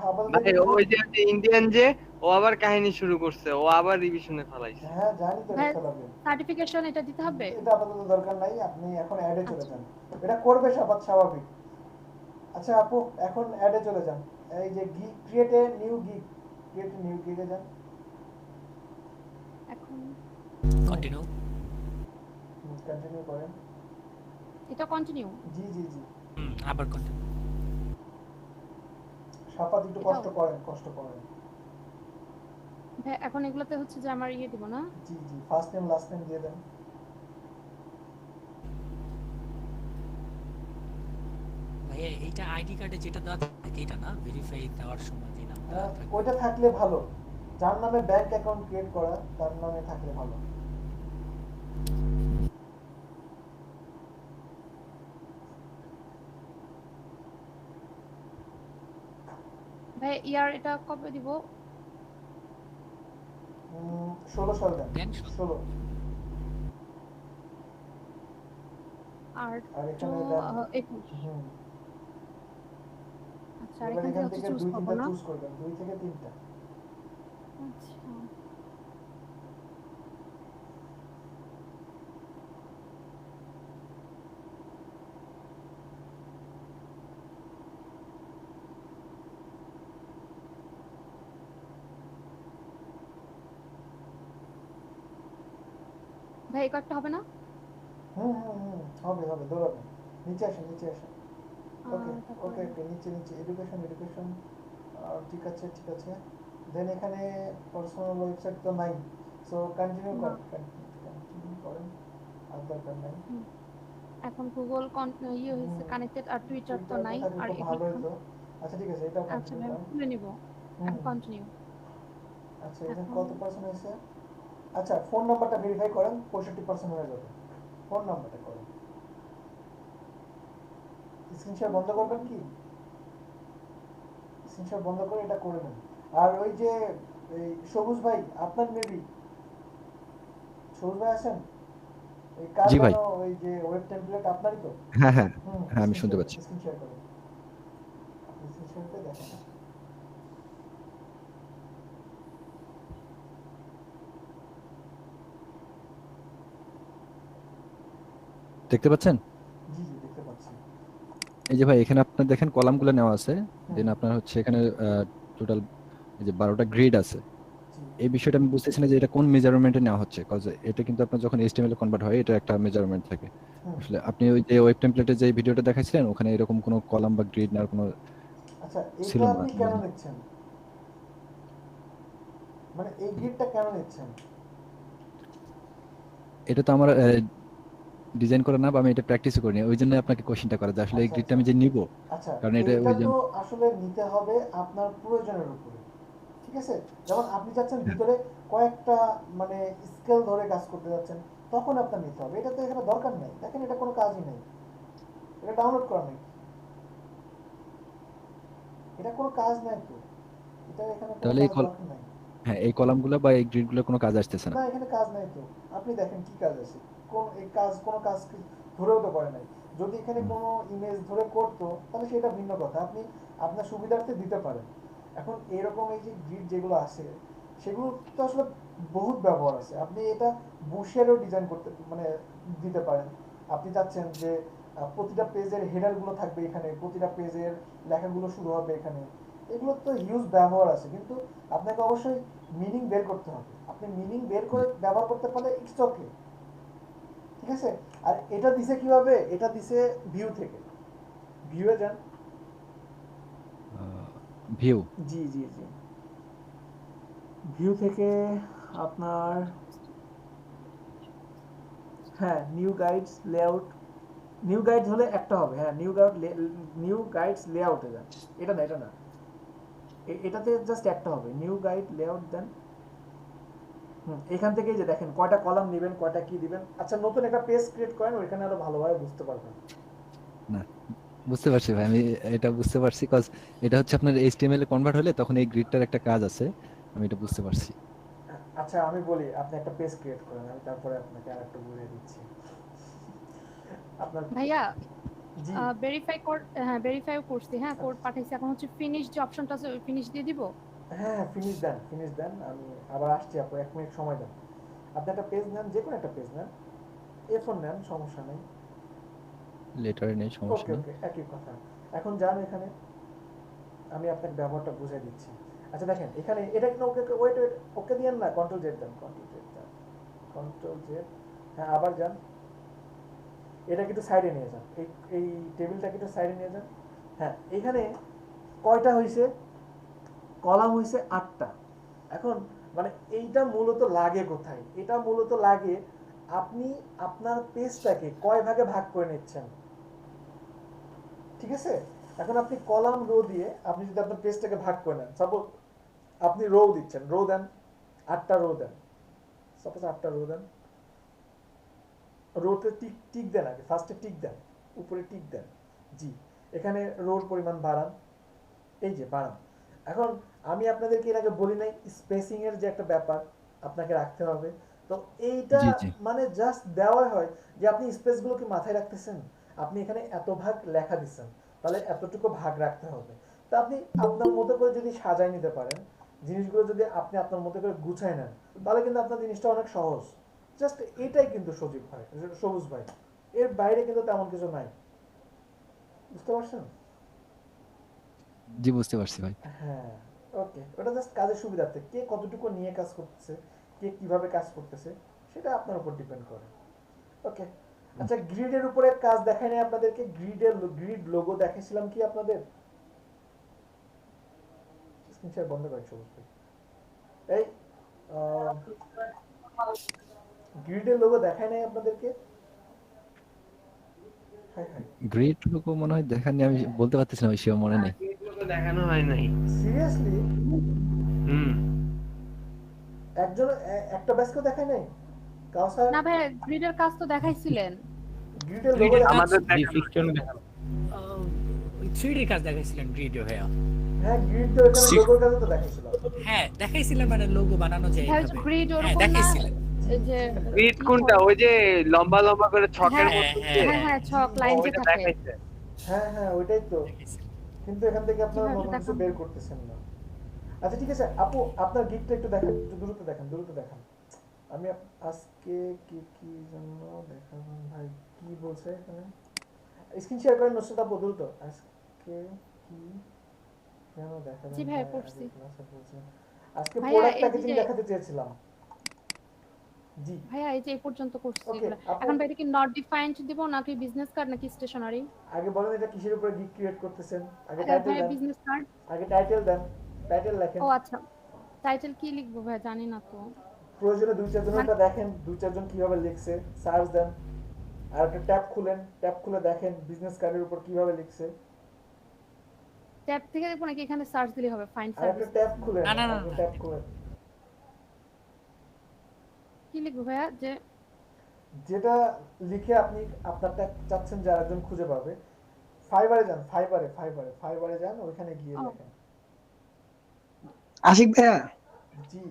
Speaker 1: আপাতত
Speaker 7: ভাই ওই যে ইন্ডিয়ান যে, ও আবার কাহিনী শুরু করছে, ও আবার রিভিশনে ফেলাইছে।
Speaker 1: হ্যাঁ জানি তো, এটা
Speaker 4: ভাই
Speaker 1: ফেলাবেন।
Speaker 4: সার্টিফিকেশন এটা দিতে হবে?
Speaker 1: এটা আপাতত দরকার নাই, আপনি এখন অ্যাডে চলে
Speaker 4: আচ্ছা।
Speaker 1: যান, এটা করবে স্বাভাবিক। আচ্ছা আপু এখন অ্যাডে চলে যান, এই যে create a new gig, create a new গিগে যান।
Speaker 4: এখন
Speaker 2: কন্টিনিউ।
Speaker 1: কন্টিনিউ করেন।
Speaker 4: এটা কন্টিনিউ।
Speaker 1: জি জি জি,
Speaker 2: আবার কন্টিনিউ।
Speaker 1: সাপাত একটু কষ্ট করেন, কষ্ট করেন।
Speaker 4: ভাই এখন এগুলোতে হচ্ছে যে আমার ইয়ে দিব না?
Speaker 1: জি জি, ফার্স্ট নেম লাস্ট নেম দিয়ে দেন।
Speaker 2: ভাইয়া এইটা আইডি কার্ডে যেটা দেওয়া থাকে এটা না, ভেরিফাই দেওয়ার সময় যে নামটা থাকে।
Speaker 1: ওইটা থাকলে ভালো, যার নামে ব্যাংক অ্যাকাউন্ট ক্রিয়েট করা তার নামে থাকলে ভালো।
Speaker 4: ভাই ইয়ার এটা কবে দিব?
Speaker 1: 16 সাল দেন,
Speaker 2: দেন
Speaker 1: 16।
Speaker 4: আর
Speaker 1: আর
Speaker 4: তো
Speaker 1: এখানে দেন
Speaker 4: 21।
Speaker 1: হুম,
Speaker 4: আচ্ছা, আর
Speaker 1: এবার
Speaker 4: এখান
Speaker 1: এখান
Speaker 4: থেকে হচ্ছে
Speaker 1: থেকে
Speaker 4: চুজ
Speaker 1: দুই
Speaker 4: করব
Speaker 1: তিনটা
Speaker 4: না?
Speaker 1: চুজ করবেন, 2 থেকে 3টা।
Speaker 4: আচ্ছা ভাই এই কয়েকটা হবে না?
Speaker 1: হবে হবে, দৌড়াবেন, নিচে আসেন, নিচে আসেন। ওকে
Speaker 4: তারপর
Speaker 1: ওকে ওকে, নিচে নিচে এডুকেশন এডুকেশন, ঠিক আছে ঠিক আছে। দেন এখানে পার্সোনাল ওয়েবসাইট তো নাই, সো কন্টিনিউ
Speaker 4: না।
Speaker 1: করেন, কন্টিনিউ করেন, আর দরকার নাই।
Speaker 4: এখন গুগল ইয়ে হয়েছে কানেক্টেড, আর টুইটার তো
Speaker 1: টুইটারটা
Speaker 4: নাই,
Speaker 1: থাকলে
Speaker 4: আর
Speaker 1: খুব ভালো হতো। আচ্ছা ঠিক আছে, এটাও
Speaker 4: আচ্ছা
Speaker 1: কন্টিনিউ
Speaker 4: ভাই
Speaker 1: করেন।
Speaker 4: খুলে নিব। এখন কন্টিনিউ।
Speaker 1: আচ্ছা এখানে
Speaker 4: এখন
Speaker 1: কত পার্সেন্ট হয়েছে? আচ্ছা ফোন নাম্বারটা ভেরিফাই করেন, 65% হয়ে যাবে। ফোন নাম্বারটা করেন, স্ক্রিনশট বন্ধ করবেন কি? স্ক্রিনশট বন্ধ করে এটা করে নেন। আর ওই যে এই সবুজ ভাই, আপনার মেবি সবুজ ভাই আছেন? এই কার
Speaker 10: জি ভাই।
Speaker 1: বানানো ওই যে ওয়েব টেমপ্লেট আপনারই তো?
Speaker 10: হ্যাঁ হ্যাঁ
Speaker 1: হুম,
Speaker 10: হ্যাঁ, আমি শুনতে পাচ্ছি।
Speaker 1: স্ক্রিন শেয়ার করেন, আপনি স্ক্রিন শেয়ার করে দেখেন।
Speaker 10: দেখতে পাচ্ছেন?
Speaker 1: জি জি দেখতে পাচ্ছি।
Speaker 10: এই যে ভাই এখানে আপনার দেখেন কলামগুলো নেওয়া আছে,
Speaker 1: হুম।
Speaker 10: দেন আপনার হচ্ছে এখানে টোটাল এই যে 12টা গ্রিড আছে,
Speaker 1: জি
Speaker 10: এই বিষয়টা আমি বুঝতেছি না যে এটা কোন মেজারমেন্টে নেওয়া হচ্ছে, কজ এটা কিন্তু আপনার যখন HTML এ কনভার্ট হয় এটা একটা মেজারমেন্ট থাকে।
Speaker 1: হুম।
Speaker 10: আসলে আপনি ওই যে ওয়েব টেমপ্লেটে যে ভিডিওটা দেখাইছিলেন ওখানে এরকম কোনো কলাম বা গ্রিড নেওয়ার কোনো
Speaker 1: আচ্ছা
Speaker 10: ছিল
Speaker 1: এটা
Speaker 10: না।
Speaker 1: আপনি কেন নিচ্ছেন, মানে এই গ্রিডটা কেন নিচ্ছেন?
Speaker 10: এটা তো আমার ডিজাইন করা না, বা আমি এটা প্র্যাকটিসও করিনি, ওই জন্য আপনাকে কোশ্চেনটা করা যে আসলে এই
Speaker 1: আচ্ছা
Speaker 10: গ্রিডটা
Speaker 1: আচ্ছা
Speaker 10: আমি যে নিব,
Speaker 1: আচ্ছা,
Speaker 10: কারণ এটা
Speaker 1: এইটা
Speaker 10: ওই যে
Speaker 1: তো আসলে নিতে হবে আপনার প্রয়োজনের উপরে, ঠিক আছে? যেমন আপনি চাচ্ছেন ভিতরে কয়েকটা মানে স্কেল ধরে কাজ করতে যাচ্ছেন, তখন আপনার নিতে হবে। এটা তো এখানে দরকার নেই, দেখেন এটা কোনো কাজই নেই, এটা ডাউনলোড করা নেই, এটা কোনো কাজ নাই তো, এটা এখানে কোনো
Speaker 10: তাহলে
Speaker 1: কাজ দরকার নাই।
Speaker 10: হ্যাঁ এই কলামগুলো বা এই গ্রিডগুলো কোনো কাজ আসতেছে না।
Speaker 1: না এখানে কাজ নাই তো, আপনি দেখেন কি কাজ আছে, কোন এই কাজ কোনো কাজ ধরেও তো করে নাই। যদি এখানে
Speaker 10: হুম।
Speaker 1: কোনো ইমেজ ধরে করতো তাহলে সেটা ভিন্ন কথা, আপনি আপনার সুবিধার্থে দিতে পারেন। এখন এরকম এই যে গ্রিড যেগুলো আছে সেগুলো তো আসলে বহুত ব্যবহার আছে, আপনি এটা বুশেরও ডিজাইন করতে মানে দিতে পারেন। আপনি চাচ্ছেন যে প্রতিটা পেজের হেডারগুলো থাকবে এখানে, প্রতিটা পেজের লেখাগুলো শুরু হবে এখানে, এগুলো তো হিউজ ব্যবহার আছে, কিন্তু আপনাকে অবশ্যই মিনিং বের করতে হবে। আপনি মিনিং বের করে ব্যবহার করতে পারলে ইটস ওকে, ঠিক আছে? আর এটা দিছে কিভাবে, এটা দিছে ভিউ থেকে, ভিউয়ে যান।
Speaker 10: ভিউ
Speaker 1: জি জি জি, ভিউ থেকে আপনার, হ্যাঁ new guides layout, new guides হলে একটা হবে, হ্যাঁ নিউ গাইডস লেআউটে যান, এটা না এটা না, এটাতে জাস্ট একটা হবে, নিউ গাইড লেআউট দেন। এখান থেকেই যে দেখেন কয়টা কলাম নেবেন, কয়টা কি দিবেন। আচ্ছা নতুন একটা পেজ ক্রিয়েট করেন, ওইখানে আরো ভালোভাবে বুঝতে পারবেন।
Speaker 10: না, বুঝতে পারছি ভাই, আমি এটা বুঝতে পারছি, কজ এটা হচ্ছে আপনার HTML এ কনভার্ট হলে তখন এই গ্রিডটার একটা কাজ আছে, আমি এটা বুঝতে পারছি।
Speaker 1: আচ্ছা আমি বলি, আপনি একটা পেজ ক্রিয়েট করেন, আমি তারপরে আপনাকে আরেকটু বুঝিয়ে দিচ্ছি। আপনার
Speaker 4: ভাইয়া
Speaker 1: জি
Speaker 4: ভেরিফাই কোড, হ্যাঁ ভেরিফাই করছি, হ্যাঁ কোড পাঠাইছি, এখন হচ্ছে ফিনিশ যে অপশনটা আছে ওই ফিনিশ দিয়ে দিব।
Speaker 1: হ্যাঁ হ্যাঁ ফিনিশ দেন, ফিনিশ দেন, আমি আবার আসছি, আপু 1 মিনিট সময় দেন। আপনি একটা পেজ নেন, যে কোনো একটা পেজ নেন, A4 নেন, সমস্যা নেই।
Speaker 10: লেটারে নেই, সমস্যা
Speaker 1: ওকে
Speaker 10: নেই।
Speaker 1: ওকে একই কথা। এখন যান এখানে, আমি আপনাকে ব্যবহারটা বুঝিয়ে দিচ্ছি। আচ্ছা দেখেন এখানে এটা কিন্তু ওকে ওয়েট ওয়েট, ওকে দিয়েন না, কন্ট্রোল জেড দেন, কন্ট্রোল জেড দেন, কন্ট্রোল জেড। হ্যাঁ আবার যান, এটাকে একটু সাইডে নিয়ে যান, এই টেবিলটাকে একটু সাইডে নিয়ে যান। হ্যাঁ এখানে কয়টা হয়েছে, কলাম হয়েছে 8টা। এখন মানে এইটা মূলত লাগে কোথায়, এটা মূলত লাগে আপনি আপনার পেজটাকে কয় ভাগে ভাগ করে নিচ্ছেন, ঠিক আছে? এখন আপনি কলাম রো দিয়ে আপনি যদি আপনার পেজটাকে ভাগ করে নেন, সাপোজ আপনি রো দিচ্ছেন, রো দেন, 8টা রো দেন, সাপোজ 8টা রো দেন, রোতে টিক টিক দেন, আগে ফার্স্টে টিক দেন, উপরে টিক দেন। জি, এখানে রোর পরিমাণ বাড়ান, এই যে বাড়ান। এখন আমি আপনাদেরকে এর আগে বলি নাই স্পেসিং এর যে একটা ব্যাপার আপনাকে রাখতে হবে, তো এইটা
Speaker 10: জি জি
Speaker 1: মানে জাস্ট দেওয়া হয় যে আপনি স্পেসগুলোকে মাথায় রাখতেছেন, আপনি এখানে এত ভাগ লেখা দিচ্ছেন, তাহলে এতটুকু ভাগ রাখতে হবে। তা আপনি আপনার মতো করে যদি সাজায় নিতে পারেন জিনিসগুলো, যদি আপনি আপনার মতো করে গুছায় নেন, তাহলে কিন্তু আপনার জিনিসটা অনেক সহজ। জাস্ট এটাই কিন্তু সজীব ভাই, সবুজ ভাই, এর বাইরে কিন্তু তেমন কিছু নাই, বুঝতে পারছেন?
Speaker 10: জি বুঝতে পারছি ভাই।
Speaker 1: হ্যাঁ ওকে, ওটা জাস্ট কাজের সুবিধার্থে, কে কতটুকু নিয়ে কাজ করতেছে, কে কিভাবে কাজ করতেছে সেটা আপনার উপর ডিপেন্ড করে। ওকে আচ্ছা, গ্রিডের উপরে কাজ দেখাই নাই আপনাদেরকে, গ্রিড লোগো দেখাইছিলাম কি আপনাদের? স্ক্রিন শেয়ার বন্ধ করেন সবুজ ভাই। এই গ্রিডের লোগো দেখাই নাই আপনাদেরকে? হ্যাঁ হ্যাঁ
Speaker 10: গ্রিড লোগো মনে হয় দেখাননি, আমি বলতে পারতেছি না, ওই শিওর মনে নেই।
Speaker 7: এগুলো দেখানো হয় নাই।
Speaker 1: সিরিয়াসলি
Speaker 7: হুম।
Speaker 1: একজন একটা ব্যাচকেও দেখাই নাই? কাউসার
Speaker 4: না ভাই গ্রিডের কাজ তো দেখাইছিলেন।
Speaker 1: গ্রিডের লোগো
Speaker 2: গ্রিডের কাজ
Speaker 7: আমাদের
Speaker 8: জি
Speaker 7: দেখানো
Speaker 8: ফিক্সচার
Speaker 7: হয়নি।
Speaker 8: দেখানো।
Speaker 2: ওই 3D কাজ দেখাইছিলেন ভিডিও ভাইয়া।
Speaker 1: হ্যাঁ গ্রিড তো এখানে লোগোর কাছে তো দেখাইছিল।
Speaker 2: হ্যাঁ দেখাইছিলেন, মানে লোগো বানানো যায়
Speaker 4: ভাই
Speaker 2: এইভাবে।
Speaker 4: গ্রিড
Speaker 2: হ্যাঁ
Speaker 4: ওরকম না,
Speaker 2: দেখাইছিলেন।
Speaker 4: এই যে
Speaker 7: গ্রিড কোনটা, ওই যে লম্বা লম্বা করে ছকের
Speaker 4: হ্যাঁ
Speaker 7: মতো
Speaker 2: হ্যাঁ,
Speaker 7: যে?
Speaker 4: হ্যাঁ হ্যাঁ ছক লাইন যে
Speaker 7: ওইটা
Speaker 4: থাকে
Speaker 7: দেখাইছে।
Speaker 1: হ্যাঁ হ্যাঁ ওইটাই তো,
Speaker 2: দেখাইছিলেন।
Speaker 1: কিন্তু এখান থেকে আপনারা
Speaker 4: কিভাবে
Speaker 1: নতুন কিছু
Speaker 4: দেখাবো?
Speaker 1: বের করতেছেন না। আচ্ছা ঠিক আছে আপু, আপনার গিকটা একটু দেখান, একটু দ্রুত দেখান, দ্রুত দেখান। আমি আজকে কি কি জন্য দেখাবো ভাই, কি বলছে এখানে? স্ক্রিন শেয়ার করেন নুসরাত আপু দ্রুত। আজকে কি কেন দেখাবেন
Speaker 4: জি ভাইয়া
Speaker 1: ভাই,
Speaker 4: পড়ছি।
Speaker 1: আগে ক্লাসে বলছিলেন। আজকে
Speaker 4: ভাইয়া
Speaker 1: প্রোডাক্ট
Speaker 4: এই
Speaker 1: প্যাকেজিং
Speaker 4: যে
Speaker 1: দেখাতে চেয়েছিলাম। জি,
Speaker 4: ভাইয়া এই যে এই পর্যন্ত করছি
Speaker 1: ওকে
Speaker 4: এগুলা।
Speaker 1: আপু,
Speaker 4: এখন ভাই এটা কি নট ডিফাইন্ড দিব নাকি বিজনেস কার্ড নাকি স্টেশনারি?
Speaker 1: আগে বলেন এটা কিসের উপরে গিগ ক্রিয়েট করতেছেন? আগে টাইটেল
Speaker 4: ভাইয়া
Speaker 1: দেন,
Speaker 4: বিজনেস কার্ড।
Speaker 1: আগে টাইটেল দেন, টাইটেল লেখেন।
Speaker 4: ও আচ্ছা, টাইটেল কি লিখবো ভাইয়া জানি না তো।
Speaker 1: প্রয়োজনে দুই চারজনের
Speaker 4: মানে
Speaker 1: ওটা দেখেন, দুই চারজন কিভাবে লিখছে, সার্চ দেন। আর একটা ট্যাব খুলেন, ট্যাব খুলে দেখেন বিজনেস কার্ডের উপর কিভাবে লিখছে।
Speaker 4: ট্যাব থেকে দেখবো নাকি এখানে সার্চ দিলে হবে ফাইন্ড
Speaker 1: আর একটা
Speaker 4: সার্ভিস?
Speaker 1: ট্যাব খুলেন,
Speaker 2: না না
Speaker 1: আর
Speaker 2: না
Speaker 1: একটা
Speaker 2: না,
Speaker 1: ট্যাব খুলেন।
Speaker 4: কি লিখবো ভাইয়া? যে
Speaker 1: যেটা লিখে আপনি আপনারটা চাচ্ছেন যে আরেকজন খুঁজে পাবে। ফাইবারে যান, ফাইবারে যান, ওইখানে গিয়ে
Speaker 4: ও
Speaker 1: লেখেন।
Speaker 3: আশিক ভাইয়া,
Speaker 1: জি,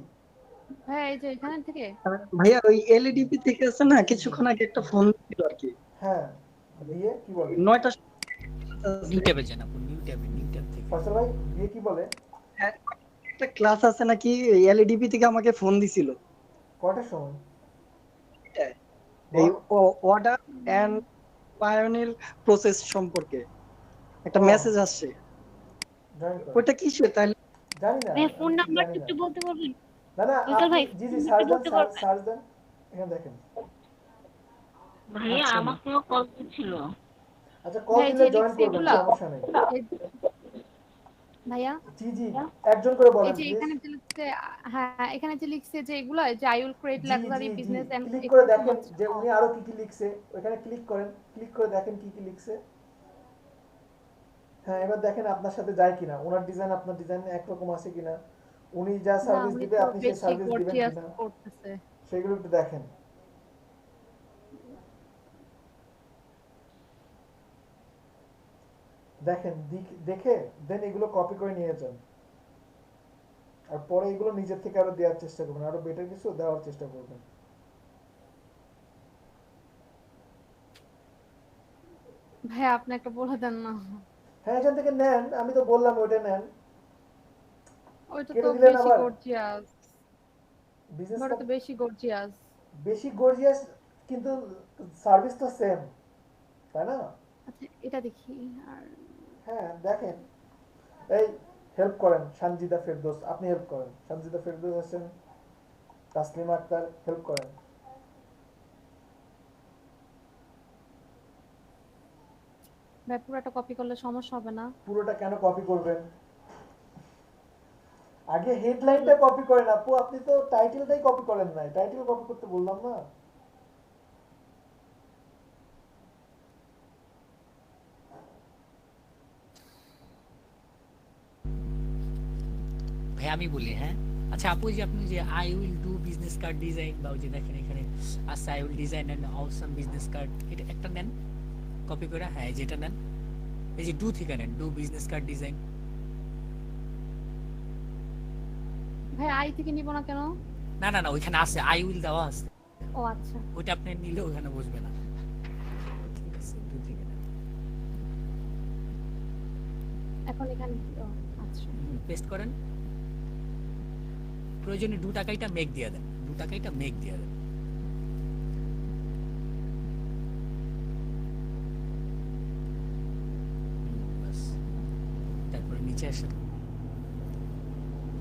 Speaker 4: ভাইয়া এই যে এখানে থেকে
Speaker 3: ভাইয়া ওই এলইডিপি থেকে আছে না, কিছুক্ষণ আগে একটা ফোন ছিল আর কি,
Speaker 1: হ্যাঁ, দিয়ে কি বলে
Speaker 3: 9টা
Speaker 2: নিউ ট্যাবে যান আপু, নিউ ট্যাব থেকে।
Speaker 1: ফয়সাল ভাই, দিয়ে কি বলে?
Speaker 3: একটা ক্লাস আছে নাকি, এলইডিপি থেকে আমাকে ফোন দিছিল
Speaker 1: কয়টার সময়?
Speaker 3: এই অর্ডার এন্ড পায়োনিয়ার প্রসেস সম্পর্কে একটা
Speaker 1: ও,
Speaker 3: মেসেজ আসছে।
Speaker 1: জয়েন করেন।
Speaker 3: ওইটা কিসে তাহলে?
Speaker 1: জানি না,
Speaker 6: ভাই ফোন
Speaker 1: আমি ঠিক
Speaker 6: নাম্বারটা
Speaker 1: জানি না।
Speaker 6: একটু বলতে পারবেন?
Speaker 1: না না,
Speaker 6: ফয়সাল
Speaker 1: আপনি
Speaker 6: ভাই
Speaker 1: জি
Speaker 6: ফোন
Speaker 1: জি
Speaker 6: নাম্বারটা
Speaker 1: সার্চ দেন,
Speaker 6: বলতে পারবেন?
Speaker 1: সার্চ দেন, এখানে দেখেন।
Speaker 5: ভাইয়া
Speaker 4: আচ্ছা
Speaker 5: আমাকেও কল করছিল।
Speaker 1: আচ্ছা, কল
Speaker 4: ভাইয়া
Speaker 1: দিলে
Speaker 4: যে
Speaker 1: জয়েন
Speaker 4: লিখছে
Speaker 1: করবেন,
Speaker 4: এগুলা
Speaker 1: সমস্যা নেই।
Speaker 4: ভাইয়া
Speaker 1: জি জি, একজন করে
Speaker 4: এই
Speaker 1: বলেন
Speaker 4: যে
Speaker 1: প্লিজ।
Speaker 4: এখানে যে লিখছে, হ্যাঁ এখানে যে লিখছে যে এগুলা যে I will create
Speaker 1: G
Speaker 4: luxury
Speaker 1: G G,
Speaker 4: business and
Speaker 1: click করে
Speaker 4: এগুলো
Speaker 1: দেখেন
Speaker 4: হচ্ছে
Speaker 1: যে উনি আরো কি কি লিখছে, ওখানে ক্লিক করেন, ক্লিক করে দেখেন কি কি লিখছে। হ্যাঁ, এবার দেখেন আপনার সাথে যায় কিনা, ওনার ডিজাইন আপনার ডিজাইন একরকম আছে কিনা, উনি যা
Speaker 4: না
Speaker 1: সার্ভিস
Speaker 4: উনি
Speaker 1: দিবে
Speaker 4: তো
Speaker 1: আপনি সেই
Speaker 4: বেশি
Speaker 1: সার্ভিস দিবেন
Speaker 4: গর্জিয়াস
Speaker 1: কিনা,
Speaker 4: করতেছে।
Speaker 1: সেগুলো একটু দেখেন। দেখেন দেখে দেন এগুলো কপি করে নিয়ে যান, আর পরে এগুলো নিজের থেকে আরো দেওয়ার চেষ্টা করবেন, আরো বেটার কিছু দেওয়ার চেষ্টা করবেন।
Speaker 4: ভাইয়া আপনি একটা বলে দেন না।
Speaker 1: হ্যাঁ, এখান থেকে নেন, আমি তো বললাম ওইটা নেন।
Speaker 4: ওইটা তো
Speaker 1: কেটে দিলেন
Speaker 4: বেশি
Speaker 1: আবার
Speaker 4: গর্জিয়াস,
Speaker 1: বিজনেস
Speaker 4: ওটা
Speaker 1: কার্ড।
Speaker 4: তো বেশি গর্জিয়াস।
Speaker 1: বেশি গর্জিয়াস, কিন্তু সার্ভিস তো সেম, তাই না?
Speaker 4: আচ্ছা এটা দেখি। আর
Speaker 1: হ্যাঁ দেখেন, এই হেল্প করেন সানজিদা ফেরদৌস, আপনি হেল্প করেন, সানজিদা ফেরদৌস আছেন, তাসলিমা আক্তার, হেল্প করেন।
Speaker 4: ভাই পুরোটা কপি করলে সমস্যা হবে না?
Speaker 1: পুরোটা কেন কপি করবেন? আগে হেডলাইনটা কপি করেন আপু, আপনি তো টাইটেলটাই কপি করেন নাই, টাইটেল কপি করতে বললাম না।
Speaker 2: ভাই আমি বলি, হ্যাঁ আচ্ছা আপু, ওই যে আপনি যে I will do business card design, বা ওই যে দেখেন এখানে আচ্ছা I will design and awesome business card, এটা একটা নেন কপি করে, হ্যাঁ যেটা নেন, এই যে ডু থেকে নেন, ডু বিজনেস কার্ড ডিজাইন।
Speaker 4: ভাই আই থেকে নিব না কেন?
Speaker 2: না না না, ওইখানে আছে আই উইল দেওয়া আছে,
Speaker 4: ও আচ্ছা
Speaker 2: ওইটা আপনি নিলে ওখানে বসবে না। ঠিক আছে, ডু থেকে নেন,
Speaker 4: এখন এখানে ও, আচ্ছা
Speaker 2: পেস্ট করেন। প্রয়োজনে 2 টাকাইটা মেক দিয়ে দেন, 2 টাকাইটা মেক দিয়ে দেন। বাস, তারপরে নিচে আসেন,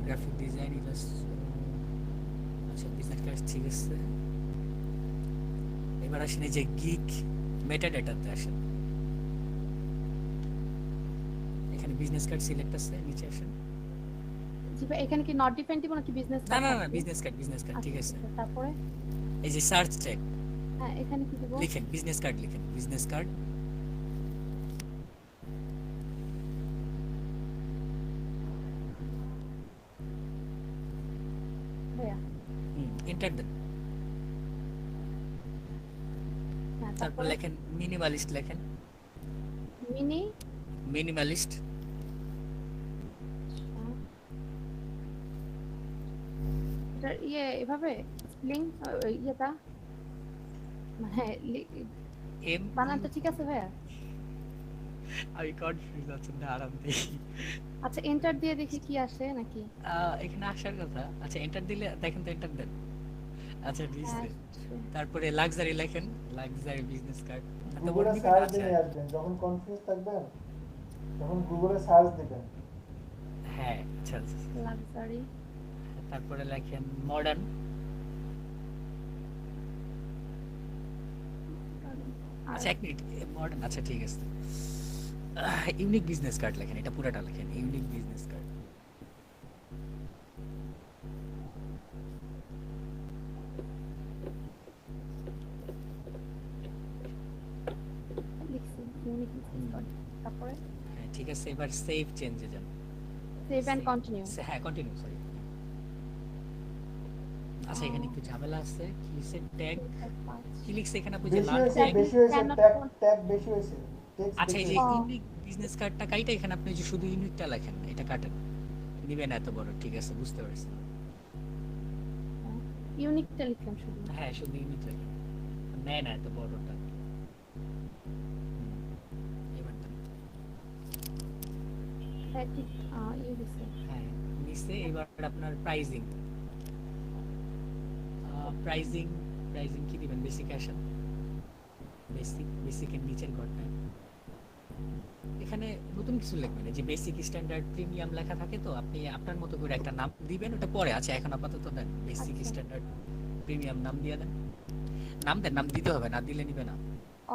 Speaker 2: গ্রাফিক ডিজাইন, আচ্ছা বিজনেস কার্ড ঠিক আছে। এবার আসেন এই যে গিগ মেটাডাটাতে আসেন, এখানে বিজনেস কার্ড সিলেক্ট আছে, নিচে আসেন।
Speaker 4: জি ভাই এখানে কি নট ডিফাইন্ড দিব নাকি বিজনেস
Speaker 2: না
Speaker 4: কার্ড?
Speaker 2: না না, বিজনেস কার্ড ঠিক আছে।
Speaker 4: তারপরে
Speaker 2: এই যে সার্চ ট্যাগ
Speaker 4: হ্যাঁ এখানে কি দিব?
Speaker 2: লিখেন বিজনেস কার্ড, লিখেন বিজনেস কার্ড।
Speaker 4: ভাইয়া
Speaker 2: এন্টার দেন,
Speaker 4: হ্যাঁ
Speaker 2: তারপর
Speaker 4: তারপরে
Speaker 2: লেখেন মিনিমালিস্ট, লেখেন
Speaker 4: মিনি
Speaker 2: মিনিমালিস্ট।
Speaker 4: এটা ইয়ে এভাবে স্প্লিং ইয়েটা মানে
Speaker 2: এম
Speaker 4: বানানটা ঠিক আছে ভাইয়া?
Speaker 2: আমি কনফিউজ আছি না, আরাম দেখি।
Speaker 4: আচ্ছা এন্টার দিয়ে দেখি কি আসে নাকি।
Speaker 2: এখানে আসার কথা, আচ্ছা এন্টার দিলে দেখেন তো, এন্টার দেন। আচ্ছা দিছে,
Speaker 4: আসছে।
Speaker 2: তারপরে লাক্সারি লেখেন, লাক্সারি বিজনেস কার্ড। তো
Speaker 1: গুগলে
Speaker 2: বলবি
Speaker 1: সার্চ
Speaker 2: আচ্ছা
Speaker 1: দিয়ে আসবেন, যখন কনফিউজ থাকবেন তখন গুগলে সার্চ দিবেন,
Speaker 2: হ্যাঁ আচ্ছা আচ্ছা।
Speaker 4: লাক্সারি,
Speaker 2: তারপরে লেখেন মডার্ন। আচ্ছা এক মিনিট, মডার্ন আচ্ছা ঠিক আছে। ইউনিক বিজনেস কার্ড লেখেন, এটা পুরোটা লেখেন ইউনিক বিজনেস কার্ড।
Speaker 4: লিখছি ইউনিক বিজনেস কার্ড। তারপরে
Speaker 2: হ্যাঁ ঠিক আছে, এবার সেভ চেঞ্জে যান।
Speaker 4: Save and continue.
Speaker 2: হ্যাঁ কন্টিনিউ, সরি। আচ্ছা এখানে একটু ঝামেলা আছে, কি লিখছে ট্যাগ, কি লিখছে এখানে আপনি যে
Speaker 1: বেশি
Speaker 2: লার্ন
Speaker 1: হয়েছে
Speaker 2: ট্যাগ।
Speaker 1: বেশি হয়েছে ট্যাগ বেশি হয়েছে টেক্সট
Speaker 2: আচ্ছা এই
Speaker 1: বেশি
Speaker 2: যে
Speaker 1: হয়েছে।
Speaker 2: ইউনিক বিজনেস কার্ডটা কাইটা এখানে আপনি যে শুধু ইউনিকটা লেখেন, এটা কাটেন, নিবেন এত বড়, ঠিক আছে বুঝতে পারছি।
Speaker 4: ইউনিকটা লিখলাম শুধু।
Speaker 2: হ্যাঁ শুধু ইউনিক লেখেন, নেয় না এত বড়টা। এবার দেন।
Speaker 4: হ্যাঁ ঠিক ইউ দিছে।
Speaker 2: হ্যাঁ নিচে এবার আপনার প্রাইজিং, প্রাইজিং প্রাইজিং কি দিবেন, বেসিক আসেন, বেসিকের নিচের ঘরটা। এখানে নতুন কিছু লিখবেন, এই যে বেসিক স্ট্যান্ডার্ড প্রিমিয়াম লেখা থাকে, তো আপনি আপনার মতো করে একটা নাম দিবেন, ওটা পরে আছে, এখন আপাতত দেন বেসিক
Speaker 4: আচ্ছা।
Speaker 2: স্ট্যান্ডার্ড প্রিমিয়াম নাম দিয়ে দেন। নাম দেন, নাম দিতে হবে, না দিলে নিবে না।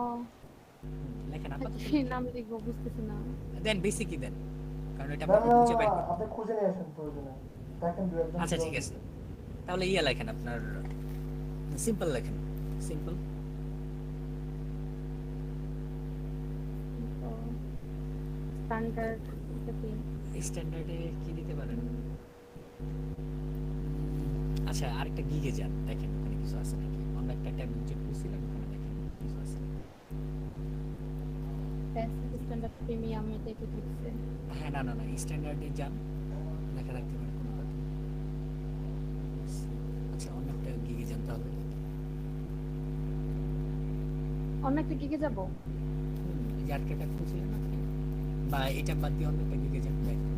Speaker 4: ও
Speaker 2: লেখেন আপাতত,
Speaker 4: কি নাম লিখবো বুঝতেছি না।
Speaker 2: দেন বেসিকই দেন, কারণ এটা
Speaker 1: না
Speaker 2: আমরা
Speaker 1: না
Speaker 2: খুঁজে পাই না।
Speaker 1: আপনি খুঁজে নিয়ে আসেন প্রয়োজনে দেখেন দু একজন
Speaker 2: আচ্ছা ঠিক আছে, তাহলে ইয়া লেখেন আপনার সিম্পল লেখেন, সিম্পল।
Speaker 4: স্ট্যান্ডার্ড
Speaker 2: স্ট্যান্ডার্ডে কি দিতে পারেন? আচ্ছা আরেকটা গিগে যান, দেখেন ওখানে কিছু আছে নাকি, অন্য একটা ট্যাব যে খুঁজছিলাম ওখানে দেখেন কিছু আছে নাকি।
Speaker 4: বেসিক স্ট্যান্ডার্ড প্রিমিয়াম এটা কি লিখছে?
Speaker 2: হ্যাঁ না না না, স্ট্যান্ডার্ডে যান, লেখা রাখতে পারেন কোনো কথা। আচ্ছা অন্য একটা গিগে যান তাহলে।
Speaker 4: অন্য একটা গিগে যাব?
Speaker 2: এই যে আরেকটা ট্যাব খুঁজছিলেন না আপনি? বা এটা বাদ দিয়ে অন্য একটা গিগে যান, দেখেন।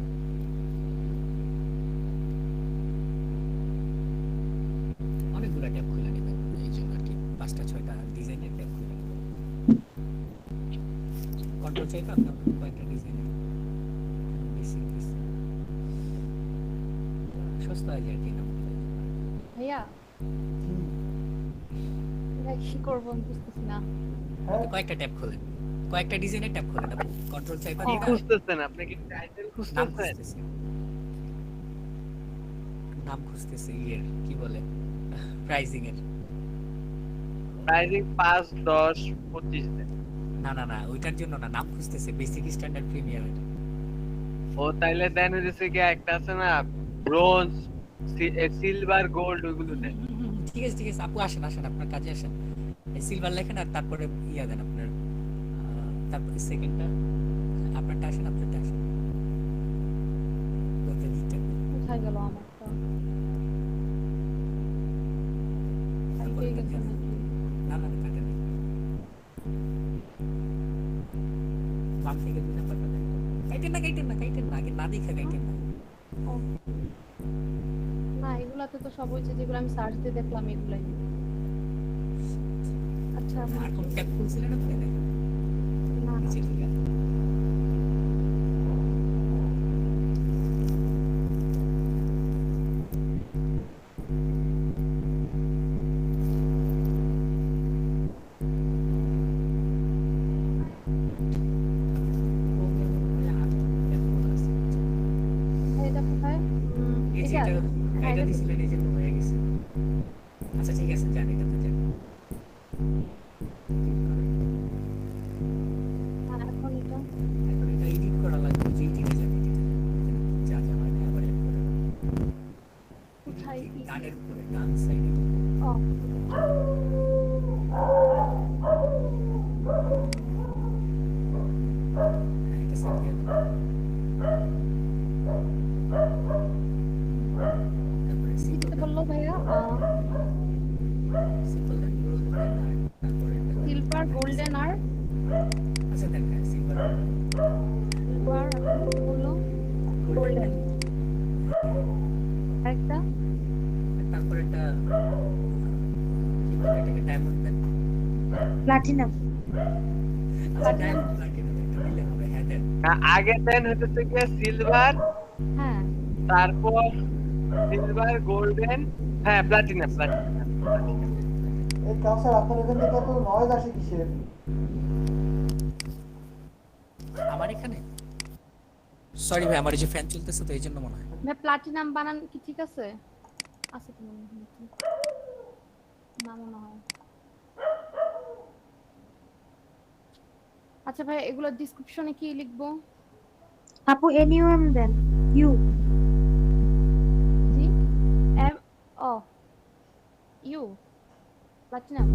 Speaker 2: অনেকগুলো ট্যাব খুলে নেবেন, এই জন্য আর কি 5টা 6টা ডিজাইনের ট্যাব খুলে নেবেন। কন্ট্রোল চাইবে আপনার কয়েকটা ডিজাইনের বেসিক সস্তা হয় আর কি নাম।
Speaker 4: ভাইয়া কি করবো আমি বুঝতেছি না।
Speaker 2: কয়েকটা ট্যাব খোলেন, কয়েকটা ডিজাইনের ট্যাব খোলেন, আপনি কন্ট্রোল চাইবে
Speaker 7: কি খুঁজতেছেন আপনি, কি টাইটেল
Speaker 2: নাম
Speaker 7: খুঁজতেছেন?
Speaker 2: খুঁজতেছি, নাম খুঁজতেছি ইয়ের কি বলে প্রাইজিং এর।
Speaker 7: প্রাইজিং 5 10 25 দেন।
Speaker 2: না না না ওইটার জন্য না, নাম খুঁজতেছে বেসিক স্ট্যান্ডার্ড প্রিমিয়ামের।
Speaker 7: ও তাইলে দেন হইছে কি একটা আছে না ব্রোঞ্জ, সিলভার, গোল্ড, ওইগুলো দেন।
Speaker 2: ঠিক আছে ঠিক আছে আপু, আসেন আসেন আপনার কাজে আসেন। এই সিলভার লেখেন আর তারপরে ইয়া দেন আপনার, তারপরে সেকেন্ডটা আপনারটা আসেন, আপনারটা আসেন। ওইটা দিতে
Speaker 4: কোথায় গেল আমারটা?
Speaker 2: তারপরে
Speaker 4: গেছে
Speaker 2: এটা
Speaker 4: নাকি?
Speaker 2: না না না কাটেন, বাম থেকে দুই নাম্বারটা দেন। কাইটেন না কাইটেন না কাইটেন না, আগে না দেখে কাইটেন না।
Speaker 4: ও না এগুলাতে তো সব হয়েছে যেগুলো আমি সার্চ দিয়ে দেখলাম এগুলাই। আচ্ছা
Speaker 2: আর কোন ট্যাব খুলছিলেন আপনি? দেখেন
Speaker 4: না
Speaker 2: নিচে ঠিক আছে।
Speaker 4: এটা কোথায়?
Speaker 2: এই যে
Speaker 4: এটা
Speaker 2: এটা
Speaker 4: হ্যাঁ,
Speaker 2: এটা
Speaker 4: এটা
Speaker 2: দিছিলেন, এই যে হয়ে গেছে। আচ্ছা ঠিক আছে যান, এটাতে যান।
Speaker 4: এখন এটা
Speaker 2: এখন এটা এডিট করা লাগবে, যে এডিটে যান, এডিটে যা যা হয় না আবার এড করে দেন।
Speaker 4: কোথায় কি?
Speaker 2: ডানের উপরে ডান সাইডে।
Speaker 4: ও
Speaker 2: হ্যাঁ এটা সেভ দিয়ে দেন। তারপরে
Speaker 4: কি
Speaker 2: সিম্পল
Speaker 4: দিতে বললো ভাইয়া?
Speaker 2: সিম্পল দেন, গ্রোথ দেন, আর তারপরে এটা দেন।
Speaker 4: সিলভার, গোল্ডেন আর
Speaker 2: আচ্ছা দেন সিলভার
Speaker 4: সিলভার কি বললো? গোল্ডেন। আরেকটা
Speaker 2: তারপরে এটা কি বলে এটাকে ডায়মন্ড দেন।
Speaker 4: প্লাটিনাম।
Speaker 2: আচ্ছা ডায়মন্ড প্লাটিনাম এটা দিলে হবে, হ্যাঁ দেন।
Speaker 7: আগে দেন হইতেছে কি সিলভার,
Speaker 4: হ্যাঁ
Speaker 7: তারপর সিলভার, গোল্ডেন, হ্যাঁ প্লাটিনাম,
Speaker 1: এই কাউসার আপনার এখান থেকে এত নয়েজ আসে কিসের?
Speaker 2: আমার এখানে সরি ভাই, আমার এই যে ফ্যান চলতেছে তো এই জন্য মনে হয়।
Speaker 4: ভাই প্লাটিনাম বানান কি ঠিক আছে? আছে তো মনে হয়। না মনে হয়। আচ্ছা ভাই, এগুলো ডেসক্রিপশনে কি লিখবো?
Speaker 6: আপু এনইউএম দেন, U.
Speaker 4: G M O U platinum.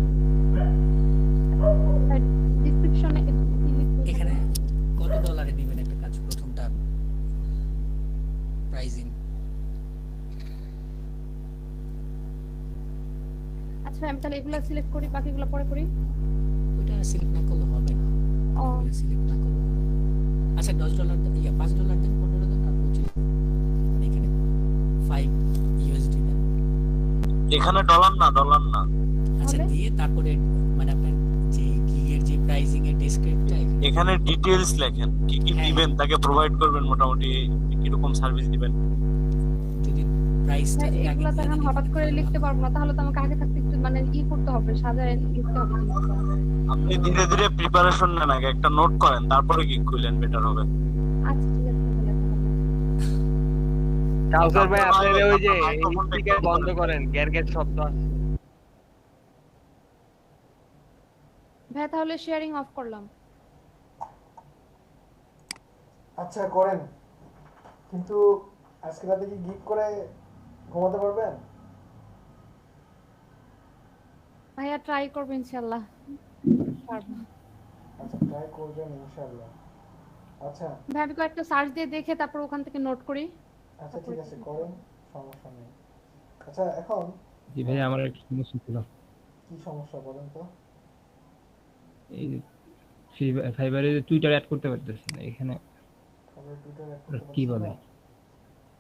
Speaker 4: ডেসক্রিপশনে কি লিখবো?
Speaker 2: এখানে কত ডলারে দিবেন একটা কাজ, প্রথমটা প্রাইজিং?
Speaker 4: আচ্ছা আমি তাহলে এগুলো সিলেক্ট করি, বাকিগুলো পরে করি।
Speaker 2: ওইটা সিলেক্ট না করলে হবে না,
Speaker 4: ও
Speaker 2: সিলেক্ট না করলে হবে না। আচ্ছা $10 ইয়া $5 দেন, 15 দেন আর 25 মানে এখানে 5 ইউএসডি দেন।
Speaker 8: এখানে ডলার না।
Speaker 2: আচ্ছা
Speaker 4: তাহলে?
Speaker 2: দিয়ে তারপরে মানে আপনার যে গিগের যে প্রাইজিং এর ডেসক্রিপ্টটা
Speaker 8: এখানে ডিটেইলস লেখেন, কি কি
Speaker 2: হ্যাঁ।
Speaker 8: দিবেন, তাকে প্রোভাইড করবেন, মোটামুটি কিরকম সার্ভিস দিবেন।
Speaker 2: যদি প্রাইসটা
Speaker 4: ভাই
Speaker 2: যদি আগে
Speaker 4: এগুলো তো
Speaker 2: দিয়ে
Speaker 4: এখন
Speaker 2: দেন
Speaker 4: হঠাৎ
Speaker 2: এখানে
Speaker 4: করে
Speaker 2: তাহলে
Speaker 4: লিখতে
Speaker 2: ভালো।
Speaker 4: পারবো না, তাহলে তো আমাকে আগে থাকতে একটু মানে করতে হবে, সাজায় লিখতে হবে জিনিসটা।
Speaker 8: আপনি ধীরে ধীরে প্রিপারেশন নেন, আগে একটা নোট করেন, তারপরে কি খুলেন, বেটার হবে।
Speaker 4: আচ্ছা ঠিক আছে তাহলে লেখা হবে।
Speaker 7: কাউসার ভাই আপনার ওই যে
Speaker 8: মাইক্রোফোনটা
Speaker 7: স্পিকার
Speaker 8: একটু
Speaker 7: বন্ধ করেন, গ্যার শব্দ আসছে।
Speaker 4: ভাই তাহলে শেয়ারিং অফ করলাম।
Speaker 1: আচ্ছা করেন, কিন্তু আজকে রাতে কি গিগ করে ঘুমাতে পারবেন?
Speaker 4: ভাইয়া ট্রাই করবো ইনশাআল্লাহ পারবো।
Speaker 1: আচ্ছা ট্রাই করবেন ইনশাআল্লাহ। আচ্ছা
Speaker 4: ভাই আমি কয়েকটা সার্চ দিয়ে দেখে তারপর ওখান থেকে নোট করি।
Speaker 1: আচ্ছা ঠিক আছে করেন, সমস্যা নেই। আচ্ছা এখন
Speaker 11: জি ভাই, আমার একটা সমস্যা ছিল।
Speaker 1: কি সমস্যা বলেন তো?
Speaker 11: এই ফ্রি ফাইবারে টুইটার অ্যাড করতে পারতেছি না এখানে,
Speaker 1: তাহলে টুইটার অ্যাড
Speaker 11: ওটা
Speaker 1: করতে
Speaker 11: কি
Speaker 1: পারছেন
Speaker 11: বলে?
Speaker 1: না?